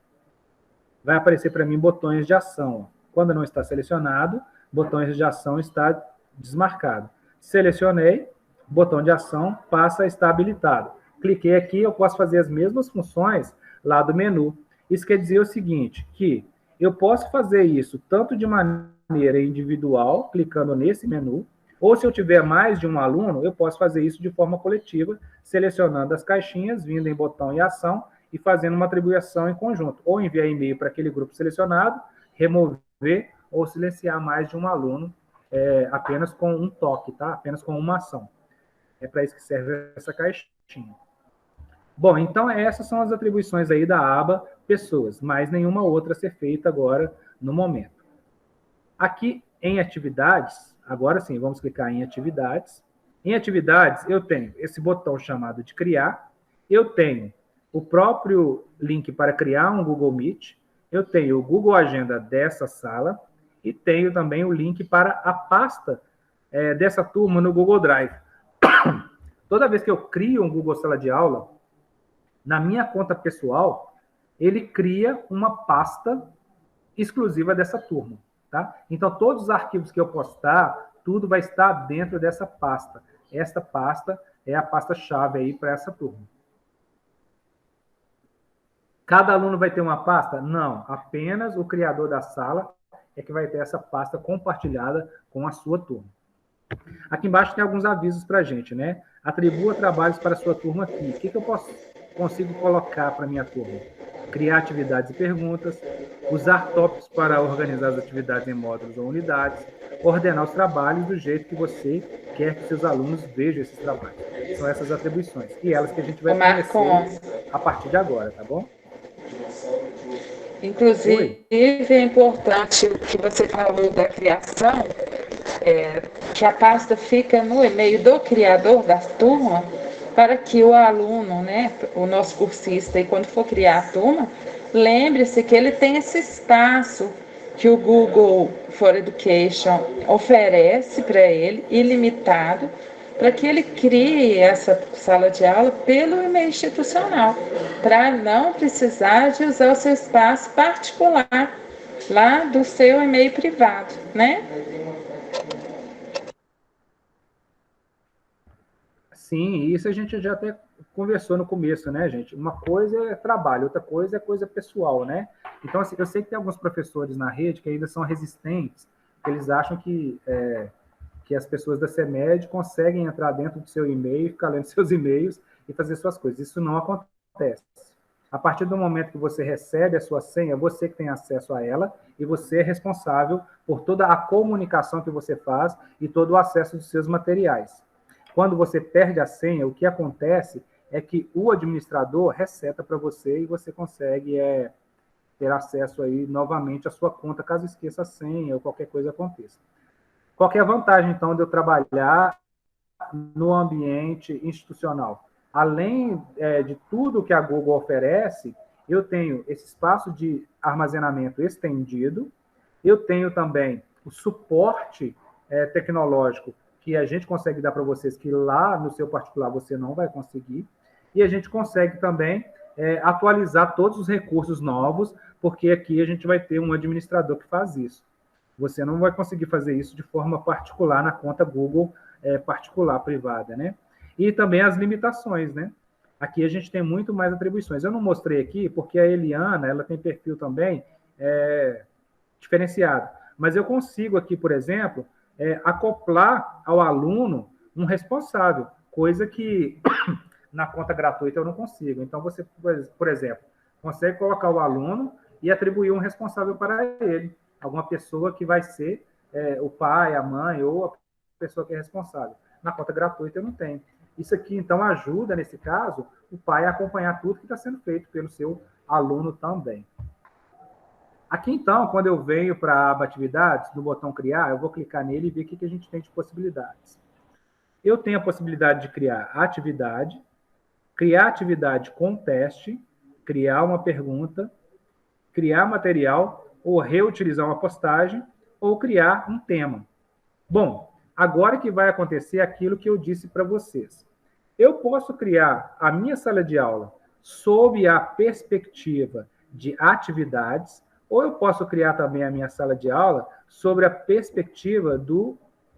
vai aparecer para mim botões de ação. Quando não está selecionado, botões de ação está desmarcado. Selecionei, botão de ação passa a estar habilitado. Cliquei aqui, eu posso fazer as mesmas funções lá do menu. Isso quer dizer o seguinte, que eu posso fazer isso tanto de maneira individual, clicando nesse menu, ou se eu tiver mais de um aluno, eu posso fazer isso de forma coletiva, selecionando as caixinhas, vindo em botão e ação, e fazendo uma atribuição em conjunto. Ou enviar e-mail para aquele grupo selecionado, remover ou silenciar mais de um aluno, apenas com um toque, tá? Apenas com uma ação. É para isso que serve essa caixinha. Bom, então essas são as atribuições aí da aba Pessoas, mais nenhuma outra a ser feita agora no momento. Aqui em Atividades, agora sim, vamos clicar em Atividades. Em Atividades, eu tenho esse botão chamado de Criar, eu tenho o próprio link para criar um Google Meet, eu tenho o Google Agenda dessa sala e tenho também o link para a pasta dessa turma no Google Drive. Toda vez que eu crio um Google Sala de Aula, na minha conta pessoal, ele cria uma pasta exclusiva dessa turma, tá? Então, todos os arquivos que eu postar, tudo vai estar dentro dessa pasta. Esta pasta é a pasta-chave aí para essa turma. Cada aluno vai ter uma pasta? Não, apenas o criador da sala é que vai ter essa pasta compartilhada com a sua turma. Aqui embaixo tem alguns avisos para a gente, né? Atribua trabalhos para a sua turma aqui. O que eu consigo colocar para a minha turma? Criar atividades e perguntas, usar tópicos para organizar as atividades em módulos ou unidades, ordenar os trabalhos do jeito que você quer que seus alunos vejam esses trabalhos. São essas atribuições. E elas que a gente vai conhecer a partir de agora, tá bom? Inclusive, é importante o que você falou da criação, que a pasta fica no e-mail do criador da turma, para que o aluno, né, o nosso cursista, quando for criar a turma, lembre-se que ele tem esse espaço que o Google for Education oferece para ele, ilimitado, para que ele crie essa sala de aula pelo e-mail institucional, para não precisar de usar o seu espaço particular, lá do seu e-mail privado, né? Sim, isso a gente já até conversou no começo, né, gente? Uma coisa é trabalho, outra coisa é coisa pessoal, né? Então, assim, eu sei que tem alguns professores na rede que ainda são resistentes, que eles acham que as pessoas da CEMED conseguem entrar dentro do seu e-mail, ficar lendo seus e-mails e fazer suas coisas. Isso não acontece. A partir do momento que você recebe a sua senha, você que tem acesso a ela e você é responsável por toda a comunicação que você faz e todo o acesso dos seus materiais. Quando você perde a senha, o que acontece é que o administrador reseta para você e você consegue ter acesso aí novamente à sua conta, caso esqueça a senha ou qualquer coisa aconteça. Qual que é a vantagem, então, de eu trabalhar no ambiente institucional? Além de tudo que a Google oferece, eu tenho esse espaço de armazenamento estendido, Eu tenho também o suporte tecnológico que a gente consegue dar para vocês, que lá no seu particular você não vai conseguir. E a gente consegue também atualizar todos os recursos novos, porque aqui a gente vai ter um administrador que faz isso. Você não vai conseguir fazer isso de forma particular na conta Google particular, privada, né? E também as limitações, né? Aqui a gente tem muito mais atribuições. Eu não mostrei aqui, porque a Eliana, ela tem perfil também diferenciado. Mas eu consigo aqui, por exemplo, acoplar ao aluno um responsável, coisa que na conta gratuita eu não consigo. Então, você, por exemplo, consegue colocar o aluno e atribuir um responsável para ele, alguma pessoa que vai ser o pai, a mãe ou a pessoa que é responsável. Na conta gratuita eu não tenho. Isso aqui, então, ajuda, nesse caso, o pai a acompanhar tudo que está sendo feito pelo seu aluno também. Aqui, então, quando eu venho para a aba Atividades, no botão Criar, eu vou clicar nele e ver o que a gente tem de possibilidades. Eu tenho a possibilidade de criar atividade com teste, criar uma pergunta, criar material, ou reutilizar uma postagem, ou criar um tema. Bom, agora que vai acontecer aquilo que eu disse para vocês. Eu posso criar a minha sala de aula sob a perspectiva de atividades, ou eu posso criar também a minha sala de aula sobre a perspectiva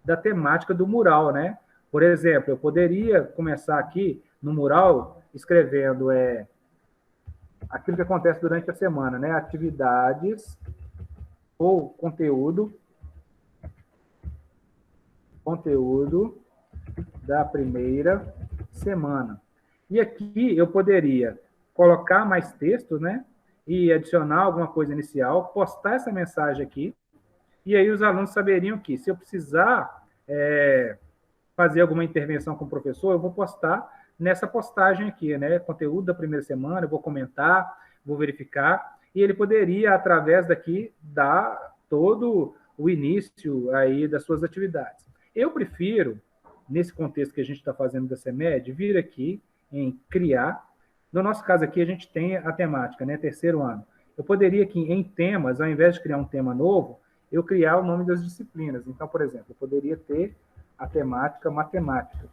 da temática do mural, né? Por exemplo, eu poderia começar aqui no mural escrevendo aquilo que acontece durante a semana, né? Atividades ou conteúdo da primeira semana. E aqui eu poderia colocar mais texto, né? E adicionar alguma coisa inicial, postar essa mensagem aqui, e aí os alunos saberiam que, se eu precisar fazer alguma intervenção com o professor, eu vou postar nessa postagem aqui, né? Conteúdo da primeira semana, eu vou comentar, vou verificar, e ele poderia, através daqui, dar todo o início aí das suas atividades. Eu prefiro, nesse contexto que a gente está fazendo da CEMED, vir aqui em criar. No nosso caso aqui, a gente tem a temática, né? Terceiro ano. Eu poderia aqui, em temas, ao invés de criar um tema novo, eu criar o nome das disciplinas. Então, por exemplo, eu poderia ter a temática matemática.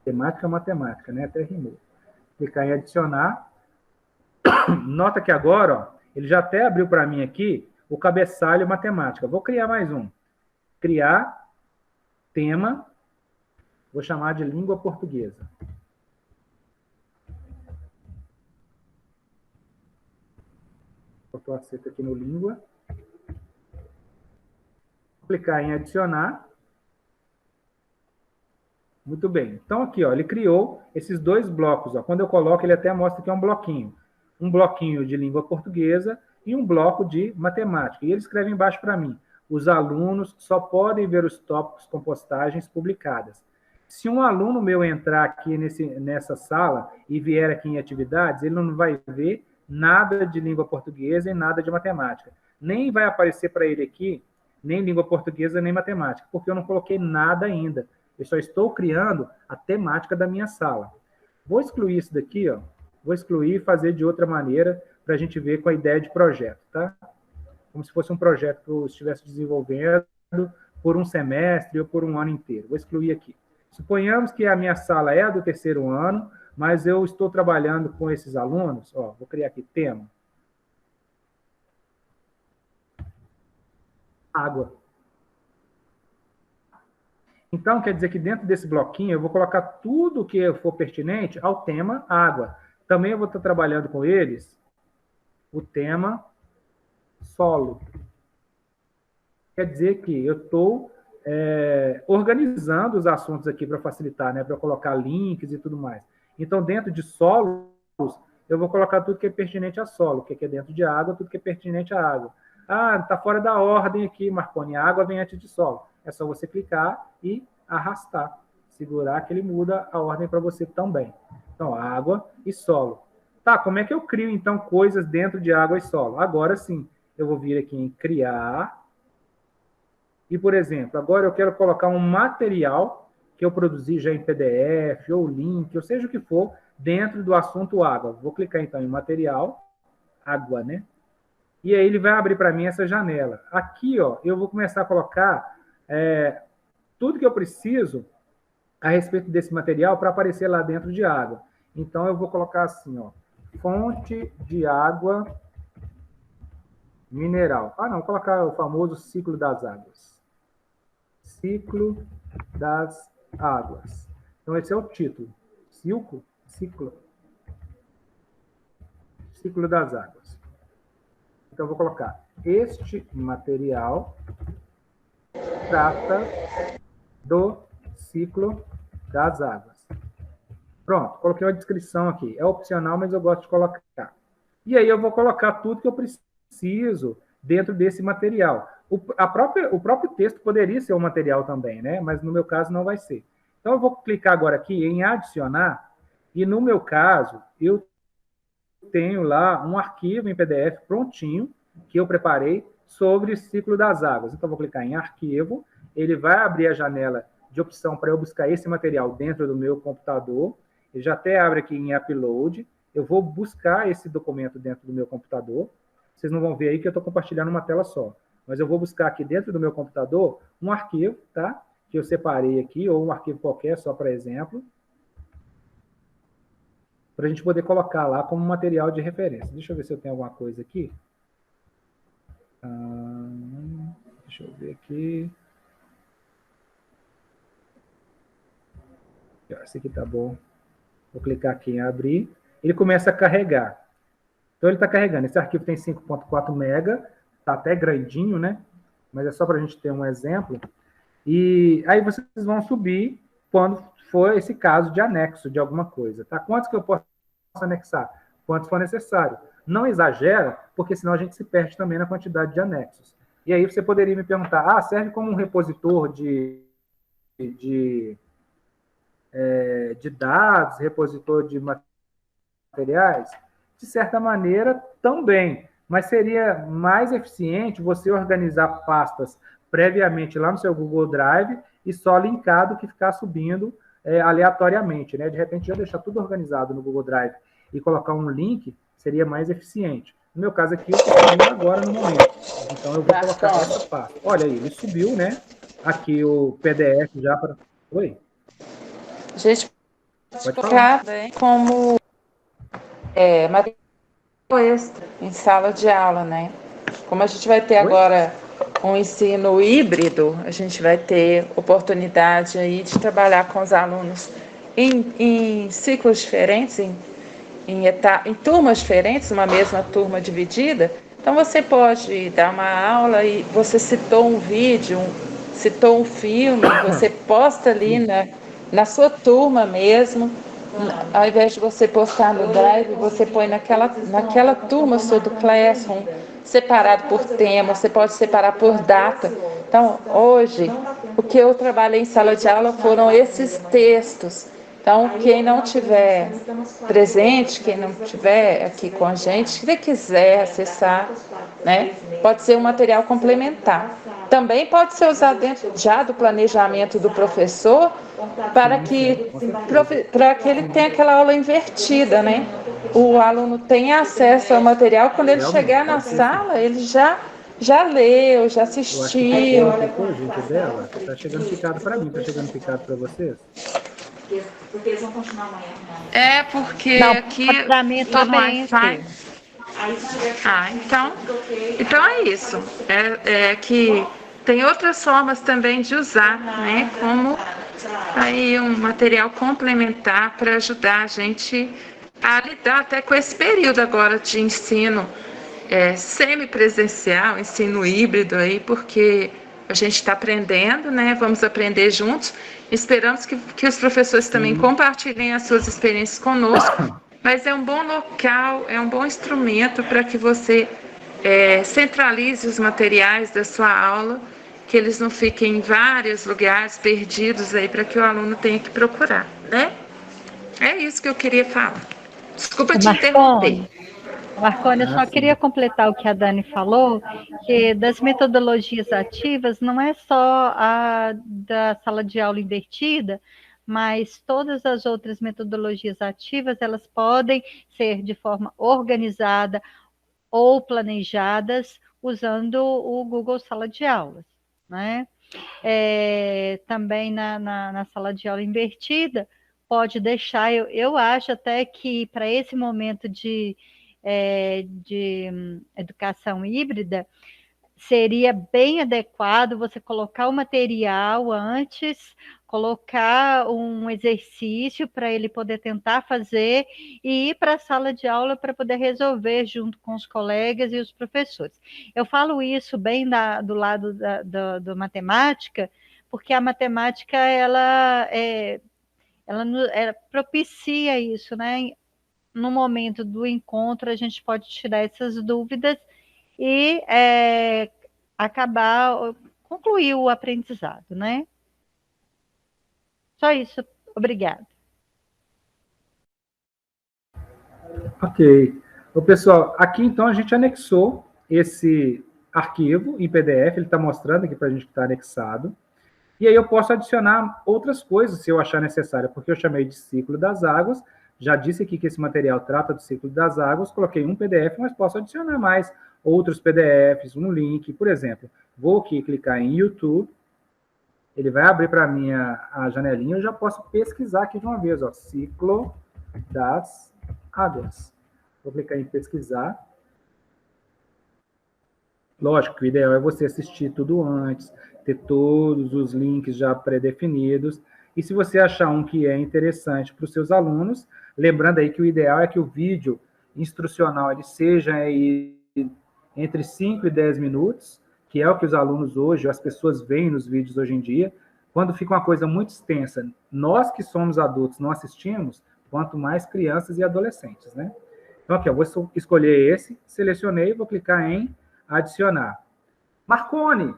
Temática matemática, né? Até rimou. Clicar em adicionar. Nota que agora, ó, ele já até abriu para mim aqui o cabeçalho matemática. Vou criar mais um. Criar tema, vou chamar de língua portuguesa. Botou a seta aqui no língua. Vou clicar em adicionar. Muito bem. Então, aqui, ó, ele criou esses dois blocos. Ó. Quando eu coloco, ele até mostra que é um bloquinho. Um bloquinho de língua portuguesa e um bloco de matemática. E ele escreve embaixo para mim: os alunos só podem ver os tópicos com postagens publicadas. Se um aluno meu entrar aqui nessa sala e vier aqui em atividades, ele não vai ver nada de língua portuguesa e nada de matemática. Nem vai aparecer para ele aqui, nem língua portuguesa, nem matemática, porque eu não coloquei nada ainda. Eu só estou criando a temática da minha sala. Vou excluir isso daqui, ó. Vou excluir e fazer de outra maneira para a gente ver com a ideia de projeto, tá? Como se fosse um projeto que eu estivesse desenvolvendo por um semestre ou por um ano inteiro. Vou excluir aqui. Suponhamos que a minha sala é a do terceiro ano, mas eu estou trabalhando com esses alunos. Ó, vou criar aqui tema. Água. Então, quer dizer que dentro desse bloquinho eu vou colocar tudo que for pertinente ao tema água. Também eu vou estar trabalhando com eles o tema solo. Quer dizer que eu estou organizando os assuntos aqui para facilitar, né? Para colocar links e tudo mais. Então, dentro de solos, eu vou colocar tudo que é pertinente a solo, que é dentro de água, tudo que é pertinente à água. Ah, está fora da ordem aqui, Marconi. A água vem antes de solo. É só você clicar e arrastar. Segurar que ele muda a ordem para você também. Então, água e solo. Tá, como é que eu crio, então, coisas dentro de água e solo? Agora sim, eu vou vir aqui em criar. E, por exemplo, agora eu quero colocar um material que eu produzi já em PDF, ou link, ou seja o que for, dentro do assunto água. Vou clicar, então, em material, água, né? e aí ele vai abrir para mim essa janela. Aqui, ó, eu vou começar a colocar tudo que eu preciso a respeito desse material para aparecer lá dentro de água. Então, eu vou colocar assim, ó, fonte de água mineral. Não, vou colocar o famoso ciclo das águas. Ciclo das águas. Então, esse é o título. Ciclo das águas. Então, eu vou colocar: este material trata do ciclo das águas. Pronto, coloquei uma descrição aqui. É opcional, mas eu gosto de colocar. E aí eu vou colocar tudo que eu preciso dentro desse material. O próprio texto poderia ser um material também, né? Mas no meu caso não vai ser. Então eu vou clicar agora aqui em adicionar, e no meu caso eu tenho lá um arquivo em PDF prontinho, que eu preparei, sobre o ciclo das águas. Então eu vou clicar em arquivo, ele vai abrir a janela de opção para eu buscar esse material dentro do meu computador. Ele já até abre aqui em upload. Eu vou buscar esse documento dentro do meu computador. Vocês não vão ver aí que eu estou compartilhando uma tela só. Mas eu vou buscar aqui dentro do meu computador um arquivo, tá? Que eu separei aqui, ou um arquivo qualquer, só para exemplo, para a gente poder colocar lá como material de referência. Deixa eu ver se eu tenho alguma coisa aqui. Deixa eu ver aqui. Esse aqui tá bom. Vou clicar aqui em abrir. Ele começa a carregar. Então, ele está carregando. Esse arquivo tem 5.4 mega. Está até grandinho, né? Mas é só para a gente ter um exemplo. E aí vocês vão subir quando for esse caso de anexo de alguma coisa. Tá? Quantos que eu posso anexar? Quantos for necessário. Não exagera, porque senão a gente se perde também na quantidade de anexos. E aí você poderia me perguntar, serve como um repositor de dados, repositor de materiais? De certa maneira, também. Mas seria mais eficiente você organizar pastas previamente lá no seu Google Drive e só linkado que ficar subindo aleatoriamente, né? De repente, já deixar tudo organizado no Google Drive e colocar um link seria mais eficiente. No meu caso aqui, eu estou subindo agora no momento. Então, eu vou colocar essa pasta. Olha aí, ele subiu, né? Aqui o PDF já para... Oi? A gente pode colocar como material extra em sala de aula, né? Como a gente vai ter agora um ensino híbrido, a gente vai ter oportunidade aí de trabalhar com os alunos em ciclos diferentes, em turmas diferentes, uma mesma turma dividida. Então você pode dar uma aula e você citou um vídeo, citou um filme, você posta ali na sua turma mesmo. Ao invés de você postar no Drive, você põe naquela turma sua do Classroom, separado por tema, você pode separar por data. Então, hoje, o que eu trabalhei em sala de aula foram esses textos. Então, quem não tiver presente, quem não tiver aqui com a gente, se quiser acessar, né, pode ser um material complementar. Também pode ser usado dentro já do planejamento do professor para que ele tenha aquela aula invertida, né? O aluno tenha acesso ao material, quando ele chegar na sala, ele já leu, já assistiu. Gente dela, tá chegando picado para mim, tá chegando picado para vocês? Porque eles vão continuar amanhã. Porque não, aqui para mim também. Então é isso. É que tem outras formas também de usar, né? Como aí um material complementar para ajudar a gente a lidar até com esse período agora de ensino semipresencial, ensino híbrido aí, porque a gente está aprendendo, né? Vamos aprender juntos. Esperamos que os professores também compartilhem as suas experiências conosco, mas é um bom local, é um bom instrumento para que você centralize os materiais da sua aula, que eles não fiquem em vários lugares perdidos aí para que o aluno tenha que procurar, né? É isso que eu queria falar. Desculpa te interromper. Marcone, eu só queria completar o que a Dani falou, que das metodologias ativas não é só a da sala de aula invertida, mas todas as outras metodologias ativas, elas podem ser de forma organizada ou planejadas usando o Google Sala de Aulas, né? Também na sala de aula invertida, pode deixar, eu acho até que para esse momento de educação híbrida, seria bem adequado você colocar o material antes, colocar um exercício para ele poder tentar fazer e ir para a sala de aula para poder resolver junto com os colegas e os professores. Eu falo isso bem do lado da matemática, porque a matemática ela propicia isso, né? No momento do encontro, a gente pode tirar essas dúvidas e concluir o aprendizado, né? Só isso. Obrigada. Ok. Ô, pessoal, aqui então a gente anexou esse arquivo em PDF, ele está mostrando aqui para a gente que está anexado. E aí eu posso adicionar outras coisas se eu achar necessário, porque eu chamei de ciclo das águas, já disse aqui que esse material trata do ciclo das águas, coloquei um PDF, mas posso adicionar mais outros PDFs, um link, por exemplo. Vou aqui clicar em YouTube, ele vai abrir para mim a janelinha, eu já posso pesquisar aqui de uma vez, ó, ciclo das águas. Vou clicar em pesquisar. Lógico que o ideal é você assistir tudo antes, ter todos os links já pré-definidos. E se você achar um que é interessante para os seus alunos, lembrando aí que o ideal é que o vídeo instrucional ele seja aí entre 5 e 10 minutos, que é o que os alunos hoje, as pessoas veem nos vídeos hoje em dia. Quando fica uma coisa muito extensa, nós que somos adultos não assistimos, quanto mais crianças e adolescentes, né? Então, aqui, eu vou escolher esse, selecionei, vou clicar em adicionar. Marconi,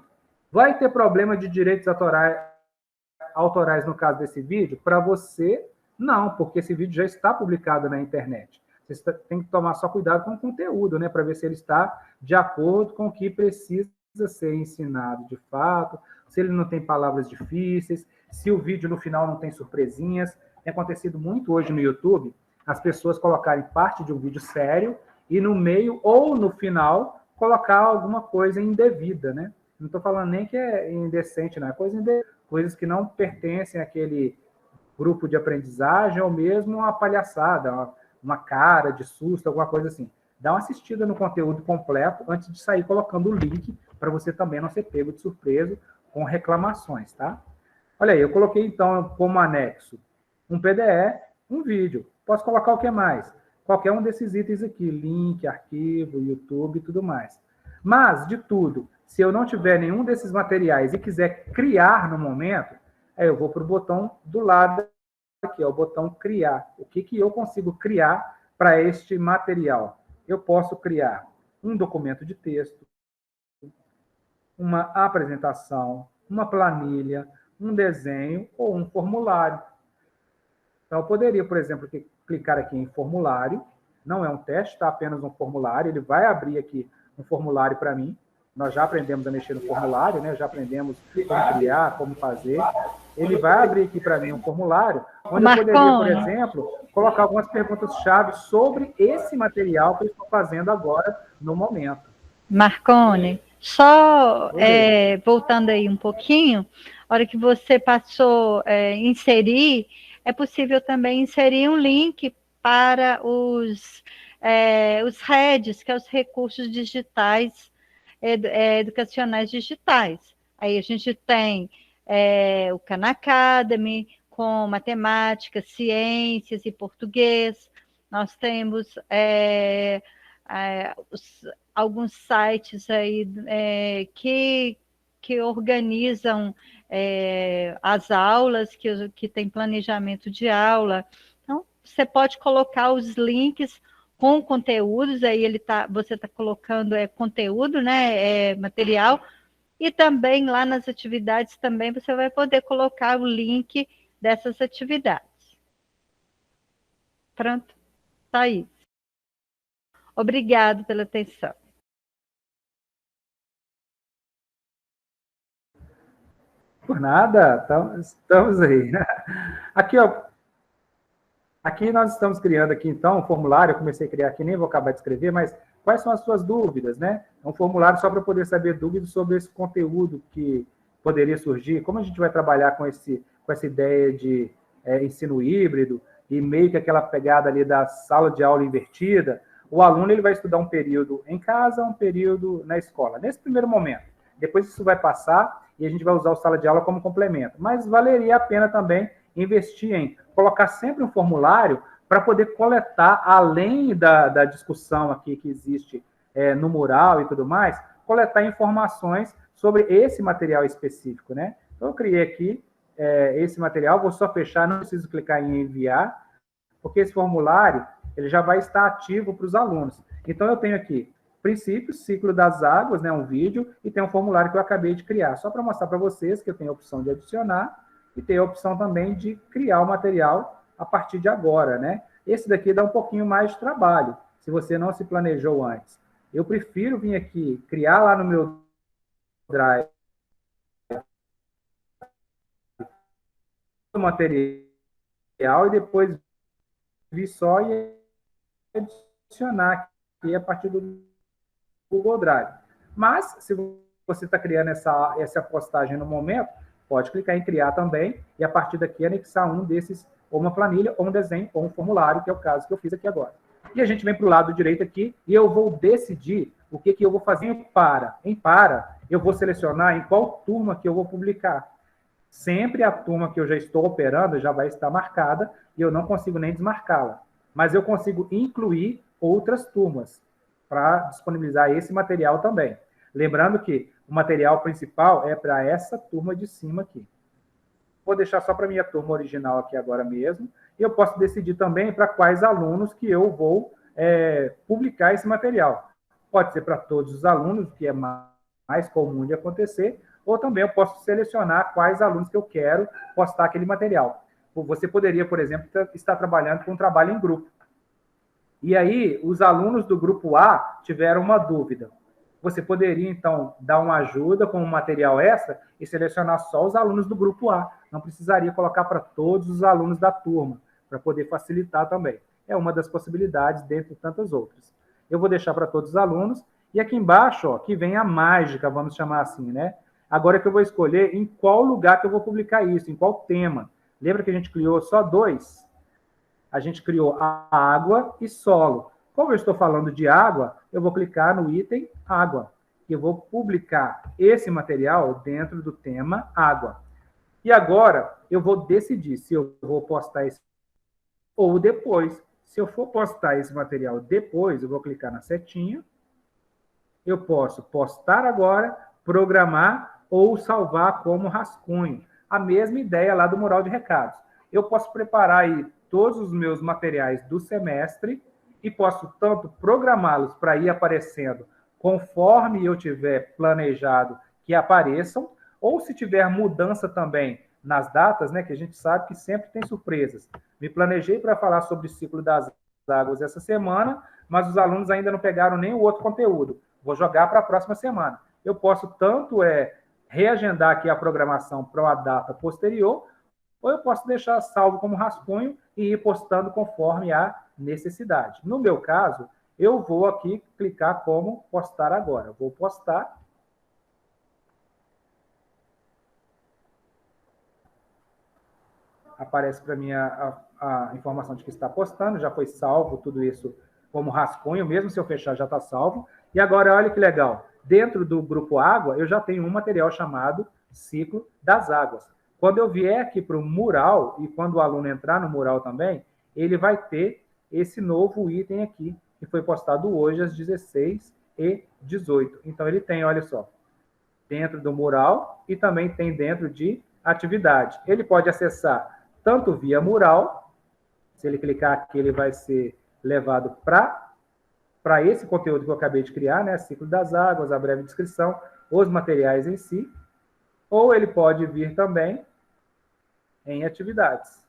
vai ter problema de direitos autorais no caso desse vídeo? Para você, não, porque esse vídeo já está publicado na internet. Você tem que tomar só cuidado com o conteúdo, né, para ver se ele está de acordo com o que precisa ser ensinado de fato, se ele não tem palavras difíceis, se o vídeo no final não tem surpresinhas. Tem acontecido muito hoje no YouTube, as pessoas colocarem parte de um vídeo sério e no meio ou no final colocar alguma coisa indevida, né? Não estou falando nem que é indecente, não. É coisas que não pertencem àquele grupo de aprendizagem ou mesmo uma palhaçada, uma cara de susto, alguma coisa assim. Dá uma assistida no conteúdo completo antes de sair colocando o link para você também não ser pego de surpresa com reclamações, tá? Olha aí, eu coloquei então como anexo um PDF, um vídeo. Posso colocar o que mais? Qualquer um desses itens aqui, link, arquivo, YouTube e tudo mais. Mas, de tudo, se eu não tiver nenhum desses materiais e quiser criar no momento, aí eu vou para o botão do lado aqui, ó, o botão criar. O que eu consigo criar para este material? Eu posso criar um documento de texto, uma apresentação, uma planilha, um desenho ou um formulário. Então, eu poderia, por exemplo, clicar aqui em formulário, não é um teste, está apenas um formulário, ele vai abrir aqui um formulário para mim, nós já aprendemos a mexer no formulário, né? Já aprendemos como criar, como fazer, ele vai abrir aqui para mim um formulário, onde eu poderia, por exemplo, colocar algumas perguntas-chave sobre esse material que eu estou fazendo agora, no momento. Marconi, só voltando aí um pouquinho, a hora que você passou a inserir, é possível também inserir um link para os REDs, que são os recursos digitais, educacionais digitais. Aí a gente tem o Khan Academy, com matemática, ciências e português. Nós temos alguns sites aí que organizam as aulas, que tem planejamento de aula. Então, você pode colocar os links com conteúdos, aí você está colocando conteúdo, né, material, e também lá nas atividades também você vai poder colocar o link dessas atividades. Pronto, tá aí. Obrigado pela atenção. Por nada, estamos aí. Aqui, ó. Aqui nós estamos criando aqui, então, um formulário. Eu comecei a criar aqui, nem vou acabar de escrever, mas quais são as suas dúvidas, né? É um formulário só para poder saber dúvidas sobre esse conteúdo que poderia surgir, como a gente vai trabalhar com essa ideia de ensino híbrido, e meio que aquela pegada ali da sala de aula invertida. O aluno ele vai estudar um período em casa, um período na escola, nesse primeiro momento. Depois isso vai passar e a gente vai usar o sala de aula como complemento. Mas valeria a pena também investir em colocar sempre um formulário para poder coletar, além da discussão aqui que existe no mural e tudo mais, coletar informações sobre esse material específico, né? Então, eu criei aqui esse material, vou só fechar, não preciso clicar em enviar, porque esse formulário ele já vai estar ativo para os alunos. Então, eu tenho aqui princípios, ciclo das águas, né, um vídeo, e tem um formulário que eu acabei de criar, só para mostrar para vocês que eu tenho a opção de adicionar e tem a opção também de criar o material a partir de agora, né? Esse daqui dá um pouquinho mais de trabalho, se você não se planejou antes. Eu prefiro vir aqui, criar lá no meu Drive o material e depois vir só e adicionar aqui a partir do Google Drive. Mas, se você está criando essa postagem no momento, pode clicar em criar também e a partir daqui anexar um desses, ou uma planilha, ou um desenho, ou um formulário, que é o caso que eu fiz aqui agora. E a gente vem para o lado direito aqui e eu vou decidir o que eu vou fazer em para. Em para, eu vou selecionar em qual turma que eu vou publicar. Sempre a turma que eu já estou operando já vai estar marcada e eu não consigo nem desmarcá-la. Mas eu consigo incluir outras turmas para disponibilizar esse material também. Lembrando que o material principal é para essa turma de cima aqui. Vou deixar só para a minha turma original aqui agora mesmo. E eu posso decidir também para quais alunos que eu vou publicar esse material. Pode ser para todos os alunos, que é mais comum de acontecer, ou também eu posso selecionar quais alunos que eu quero postar aquele material. Você poderia, por exemplo, estar trabalhando com um trabalho em grupo. E aí, os alunos do grupo A tiveram uma dúvida. Você poderia, então, dar uma ajuda com um material extra e selecionar só os alunos do grupo A. Não precisaria colocar para todos os alunos da turma, para poder facilitar também. É uma das possibilidades, dentre tantas outras. Eu vou deixar para todos os alunos. E aqui embaixo, ó, que vem a mágica, vamos chamar assim, né? Agora que eu vou escolher em qual lugar que eu vou publicar isso, em qual tema. Lembra que a gente criou só 2? A gente criou água e solo. Como eu estou falando de água, eu vou clicar no item água. E eu vou publicar esse material dentro do tema água. E agora, eu vou decidir se eu vou postar esse ou depois. Se eu for postar esse material depois, eu vou clicar na setinha. Eu posso postar agora, programar ou salvar como rascunho. A mesma ideia lá do mural de recados. Eu posso preparar aí todos os meus materiais do semestre e posso tanto programá-los para ir aparecendo conforme eu tiver planejado que apareçam, ou se tiver mudança também nas datas, né, que a gente sabe que sempre tem surpresas. Me planejei para falar sobre o ciclo das águas essa semana, mas os alunos ainda não pegaram nem o outro conteúdo. Vou jogar para a próxima semana. Eu posso tanto reagendar aqui a programação para uma data posterior, ou eu posso deixar salvo como rascunho e ir postando conforme a necessidade. No meu caso, eu vou aqui clicar como postar agora. Vou postar. Aparece para mim a informação de que está postando, já foi salvo tudo isso como rascunho, mesmo se eu fechar já está salvo. E agora, olha que legal, dentro do grupo água, eu já tenho um material chamado Ciclo das Águas. Quando eu vier aqui para o mural, e quando o aluno entrar no mural também, ele vai ter esse novo item aqui, que foi postado hoje às 16h18. Então, ele tem, olha só, dentro do mural e também tem dentro de atividade. Ele pode acessar tanto via mural, se ele clicar aqui, ele vai ser levado para esse conteúdo que eu acabei de criar, né? Ciclo das águas, a breve descrição, os materiais em si, ou ele pode vir também em atividades.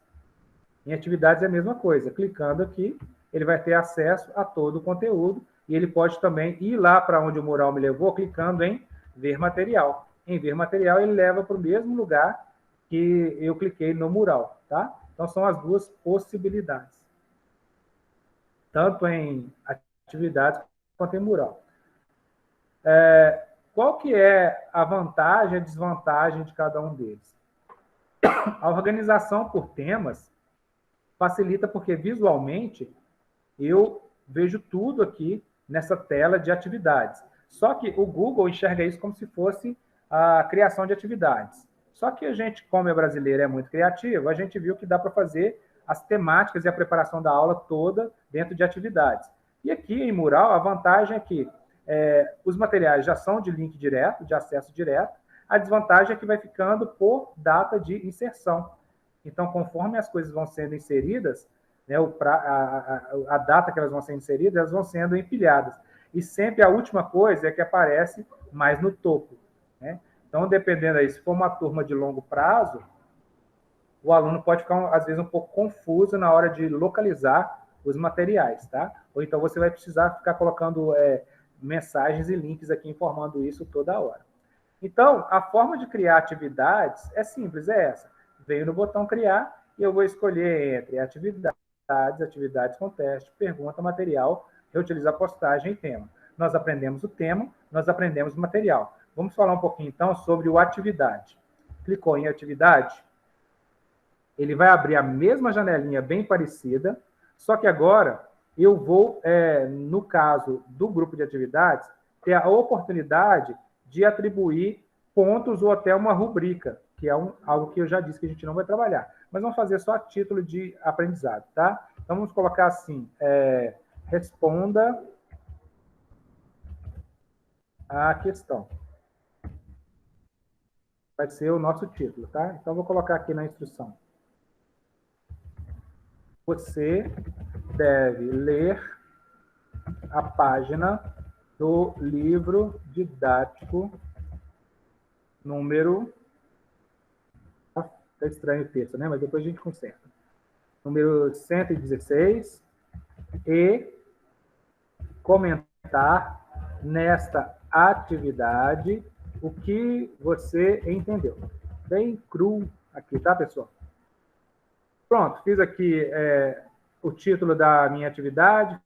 Em atividades é a mesma coisa. Clicando aqui, ele vai ter acesso a todo o conteúdo e ele pode também ir lá para onde o mural me levou, clicando em ver material. Em ver material, ele leva para o mesmo lugar que eu cliquei no mural, tá? Então, são as duas possibilidades. Tanto em atividades quanto em mural. Qual que é a vantagem e a desvantagem de cada um deles? A organização por temas facilita porque, visualmente, eu vejo tudo aqui nessa tela de atividades. Só que o Google enxerga isso como se fosse a criação de atividades. Só que a gente, como é brasileiro, é muito criativo, a gente viu que dá para fazer as temáticas e a preparação da aula toda dentro de atividades. E aqui em Mural, a vantagem é que os materiais já são de link direto, de acesso direto. A desvantagem é que vai ficando por data de inserção. Então, conforme as coisas vão sendo inseridas, né, a data que elas vão ser inseridas, elas vão sendo empilhadas. E sempre a última coisa é que aparece mais no topo, né? Então, dependendo aí, se for uma turma de longo prazo, o aluno pode ficar, às vezes, um pouco confuso na hora de localizar os materiais, tá? Ou então você vai precisar ficar colocando mensagens e links aqui informando isso toda hora. Então, a forma de criar atividades é simples, é essa. Venho no botão criar e eu vou escolher entre atividades com teste, pergunta, material, reutilizar postagem e tema. Nós aprendemos o tema, nós aprendemos o material. Vamos falar um pouquinho, então, sobre o atividade. Clicou em atividade, ele vai abrir a mesma janelinha bem parecida, só que agora eu vou, no caso do grupo de atividades, ter a oportunidade de atribuir pontos ou até uma rubrica, que é algo que eu já disse que a gente não vai trabalhar. Mas vamos fazer só a título de aprendizado, tá? Então, vamos colocar assim, responda a questão. Vai ser o nosso título, tá? Então, vou colocar aqui na instrução. Você deve ler a página do livro didático número... Está estranho o texto, né? Mas depois a gente conserta. Número 116. E comentar nesta atividade o que você entendeu. Bem cru aqui, tá, pessoal? Pronto, fiz aqui o título da minha atividade,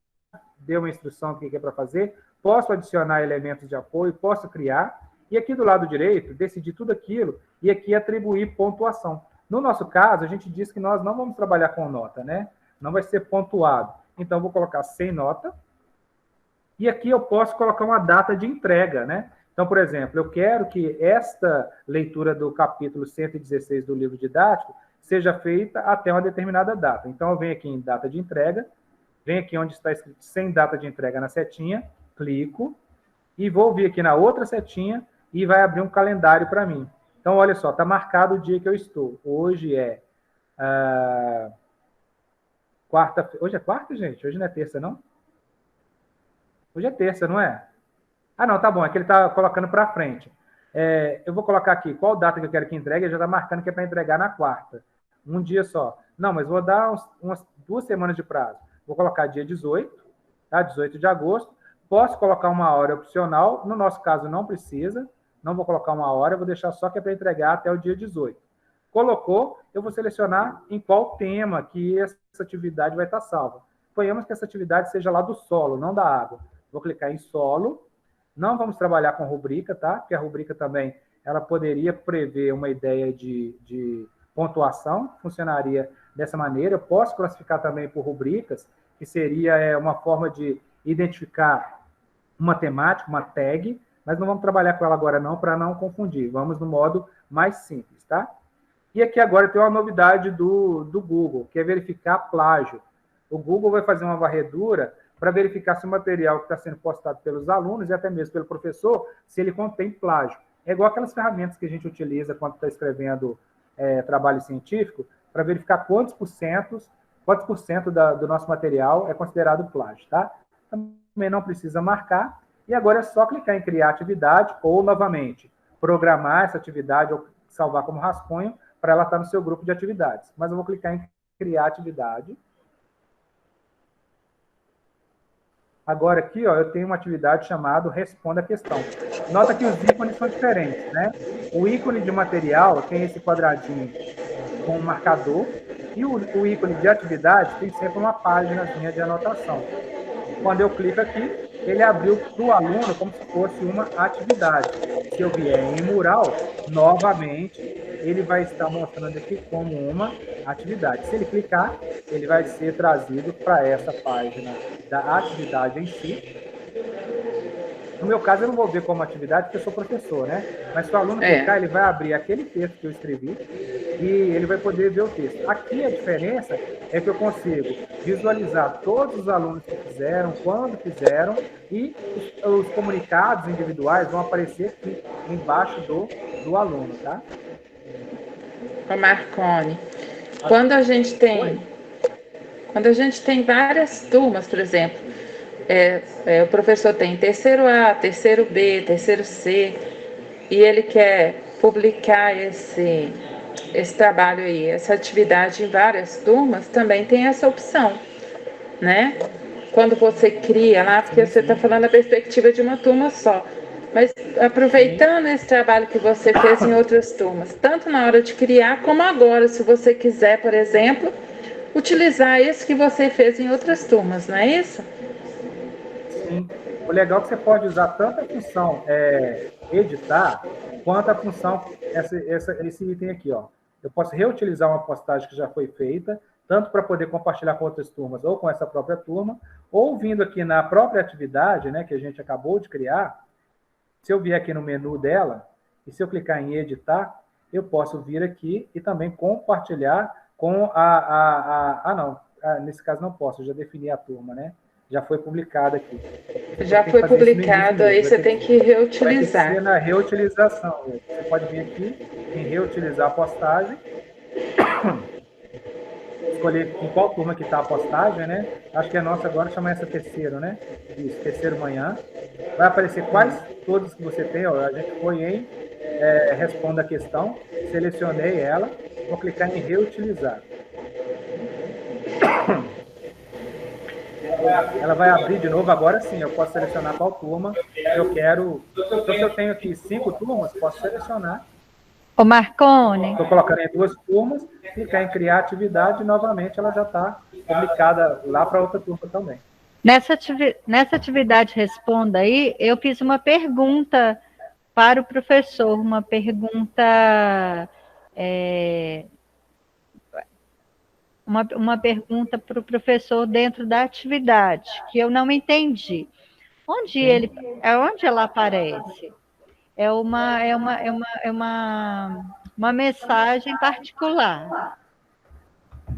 dei uma instrução do que é para fazer, posso adicionar elementos de apoio, posso criar, e aqui do lado direito, decidir tudo aquilo e aqui atribuir pontuação. No nosso caso, a gente diz que nós não vamos trabalhar com nota, né? Não vai ser pontuado. Então, eu vou colocar sem nota, e aqui eu posso colocar uma data de entrega, né? Então, por exemplo, eu quero que esta leitura do capítulo 116 do livro didático seja feita até uma determinada data. Então, eu venho aqui em data de entrega, venho aqui onde está escrito sem data de entrega na setinha, clico, e vou vir aqui na outra setinha e vai abrir um calendário para mim. Então, olha só, está marcado o dia que eu estou. Hoje é quarta-feira. Hoje é quarta, gente? Hoje não é terça, não? Hoje é terça, não é? Ah, não, tá bom, é que ele está colocando para frente. Eu vou colocar aqui qual data que eu quero que entregue, ele já está marcando que é para entregar na quarta. Um dia só. Não, mas vou dar umas 2 semanas de prazo. Vou colocar dia 18, tá? 18 de agosto. Posso colocar uma hora opcional, no nosso caso não precisa, não vou colocar uma hora, vou deixar só que é para entregar até o dia 18. Colocou, eu vou selecionar em qual tema que essa atividade vai estar salva. Suponhamos que essa atividade seja lá do solo, não da água. Vou clicar em solo. Não vamos trabalhar com rubrica, tá? Porque a rubrica também, ela poderia prever uma ideia de pontuação, funcionaria dessa maneira. Eu posso classificar também por rubricas, que seria uma forma de identificar uma temática, uma tag, mas não vamos trabalhar com ela agora não, para não confundir. Vamos no modo mais simples, tá? E aqui agora tem uma novidade do Google, que é verificar plágio. O Google vai fazer uma varredura para verificar se o material que está sendo postado pelos alunos e até mesmo pelo professor, se ele contém plágio. É igual aquelas ferramentas que a gente utiliza quando está escrevendo trabalho científico, para verificar quantos por cento do nosso material é considerado plágio, tá? Também não precisa marcar, e agora é só clicar em criar atividade, ou, novamente, programar essa atividade, ou salvar como rascunho, para ela estar no seu grupo de atividades. Mas eu vou clicar em criar atividade. Agora aqui, ó, eu tenho uma atividade chamada Responda a Questão. Nota que os ícones são diferentes, né? O ícone de material tem esse quadradinho com um marcador, e o ícone de atividade tem sempre uma páginazinha de anotação. Quando eu clico aqui, ele abriu para o aluno como se fosse uma atividade. Se eu vier em mural, novamente, ele vai estar mostrando aqui como uma atividade. Se ele clicar, ele vai ser trazido para essa página da atividade em si. No meu caso, eu não vou ver como atividade, porque eu sou professor, né? Mas se o aluno clicar, ele vai abrir aquele texto que eu escrevi e ele vai poder ver o texto. Aqui a diferença é que eu consigo visualizar todos os alunos que fizeram, quando fizeram, e os comunicados individuais vão aparecer aqui embaixo do aluno, tá? Ô Marconi, quando a gente tem várias turmas, por exemplo, o professor tem terceiro A, terceiro B, terceiro C, e ele quer publicar esse trabalho aí, essa atividade em várias turmas, também tem essa opção, né? Quando você cria lá, porque você está falando a perspectiva de uma turma só, mas aproveitando esse trabalho que você fez em outras turmas, tanto na hora de criar, como agora, se você quiser, por exemplo, utilizar esse que você fez em outras turmas, não é isso? Sim. O legal é que você pode usar tanto a função editar, quanto a função, esse item aqui, ó. Eu posso reutilizar uma postagem que já foi feita, tanto para poder compartilhar com outras turmas ou com essa própria turma, ou vindo aqui na própria atividade, né, que a gente acabou de criar, se eu vier aqui no menu dela, e se eu clicar em editar, eu posso vir aqui e também compartilhar com nesse caso não posso, eu já defini a turma, né? Já foi publicado aqui. Já foi publicado, aí você tem que reutilizar. Vai ter que ser na reutilização. Você pode vir aqui em reutilizar a postagem, escolher em qual turma que está a postagem, né? Acho que a nossa agora chama essa terceiro, né? Isso, terceiro manhã. Vai aparecer quais todos que você tem, ó. A gente foi em responda a questão, selecionei ela, vou clicar em reutilizar. Ela vai abrir de novo, agora sim, eu posso selecionar qual turma eu quero. Então, se eu tenho aqui 5 turmas, posso selecionar. Ô Marconi. Estou colocando em 2 turmas, clicar em criar atividade e novamente ela já está publicada lá para outra turma também. Nessa atividade Responda aí, eu fiz uma pergunta para o professor, uma pergunta... Uma pergunta para o professor dentro da atividade, que eu não entendi. Onde ela aparece? É uma mensagem particular.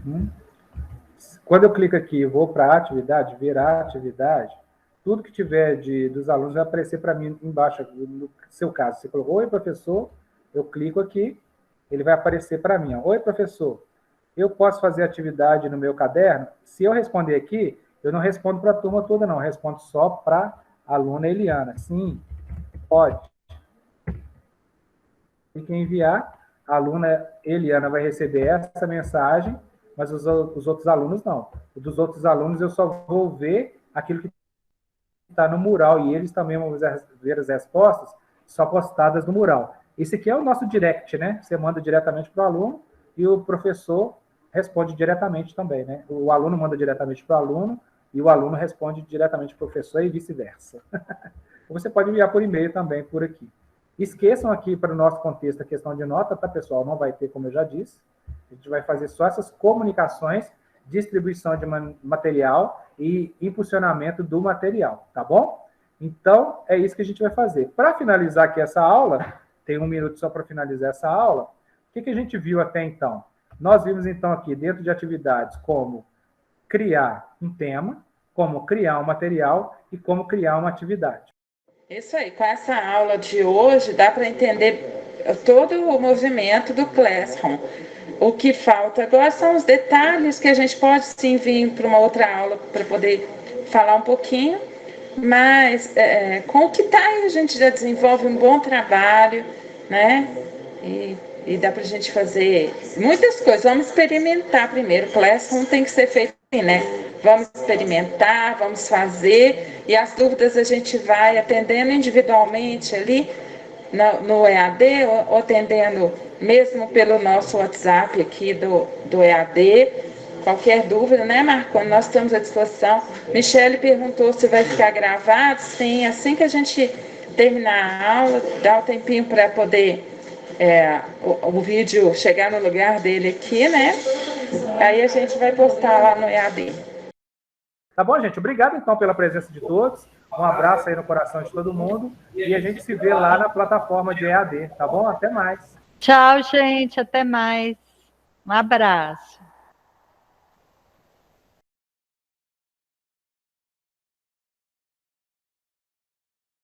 Uhum. Quando eu clico aqui, vou para a atividade, virar atividade, tudo que tiver dos alunos vai aparecer para mim embaixo, no seu caso. Você colocou, oi, professor, eu clico aqui, ele vai aparecer para mim. Ó. Oi, professor, eu posso fazer atividade no meu caderno? Se eu responder aqui, eu não respondo para a turma toda, não. Eu respondo só para a aluna Eliana. Sim, pode. Clique em enviar. A aluna Eliana vai receber essa mensagem, mas os outros alunos não. Dos outros alunos, eu só vou ver aquilo que está no mural, e eles também vão ver as respostas só postadas no mural. Esse aqui é o nosso direct, né? Você manda diretamente para o aluno e o professor responde diretamente também, né? O aluno manda diretamente para o aluno e o aluno responde diretamente para o professor e vice-versa. Você pode enviar por e-mail também por aqui. Esqueçam aqui, para o nosso contexto, a questão de nota, tá, pessoal? Não vai ter, como eu já disse. A gente vai fazer só essas comunicações, distribuição de material e impulsionamento do material, tá bom? Então, é isso que a gente vai fazer. Para finalizar aqui essa aula, tem 1 minuto só para finalizar essa aula, o que a gente viu até então? Nós vimos, então, aqui, dentro de atividades, como criar um tema, como criar um material e como criar uma atividade. Isso aí, com essa aula de hoje, dá para entender todo o movimento do Classroom. O que falta agora são os detalhes que a gente pode sim vir para uma outra aula para poder falar um pouquinho, mas com o que está aí a gente já desenvolve um bom trabalho, né? E dá para a gente fazer muitas coisas. Vamos experimentar primeiro. O Classroom tem que ser feito assim, né? Vamos experimentar, vamos fazer, e as dúvidas a gente vai atendendo individualmente ali no EAD, ou atendendo mesmo pelo nosso WhatsApp aqui do EAD, Qualquer dúvida, né, Marconi? Nós estamos à disposição. Michele perguntou se vai ficar gravado. Sim, assim que a gente terminar a aula, dá um tempinho para poder o vídeo chegar no lugar dele aqui, né? Aí a gente vai postar lá no EAD. Tá bom, gente? Obrigado, então, pela presença de todos. Um abraço aí no coração de todo mundo. E a gente se vê lá na plataforma de EAD, tá bom? Até mais. Tchau, gente. Até mais. Um abraço.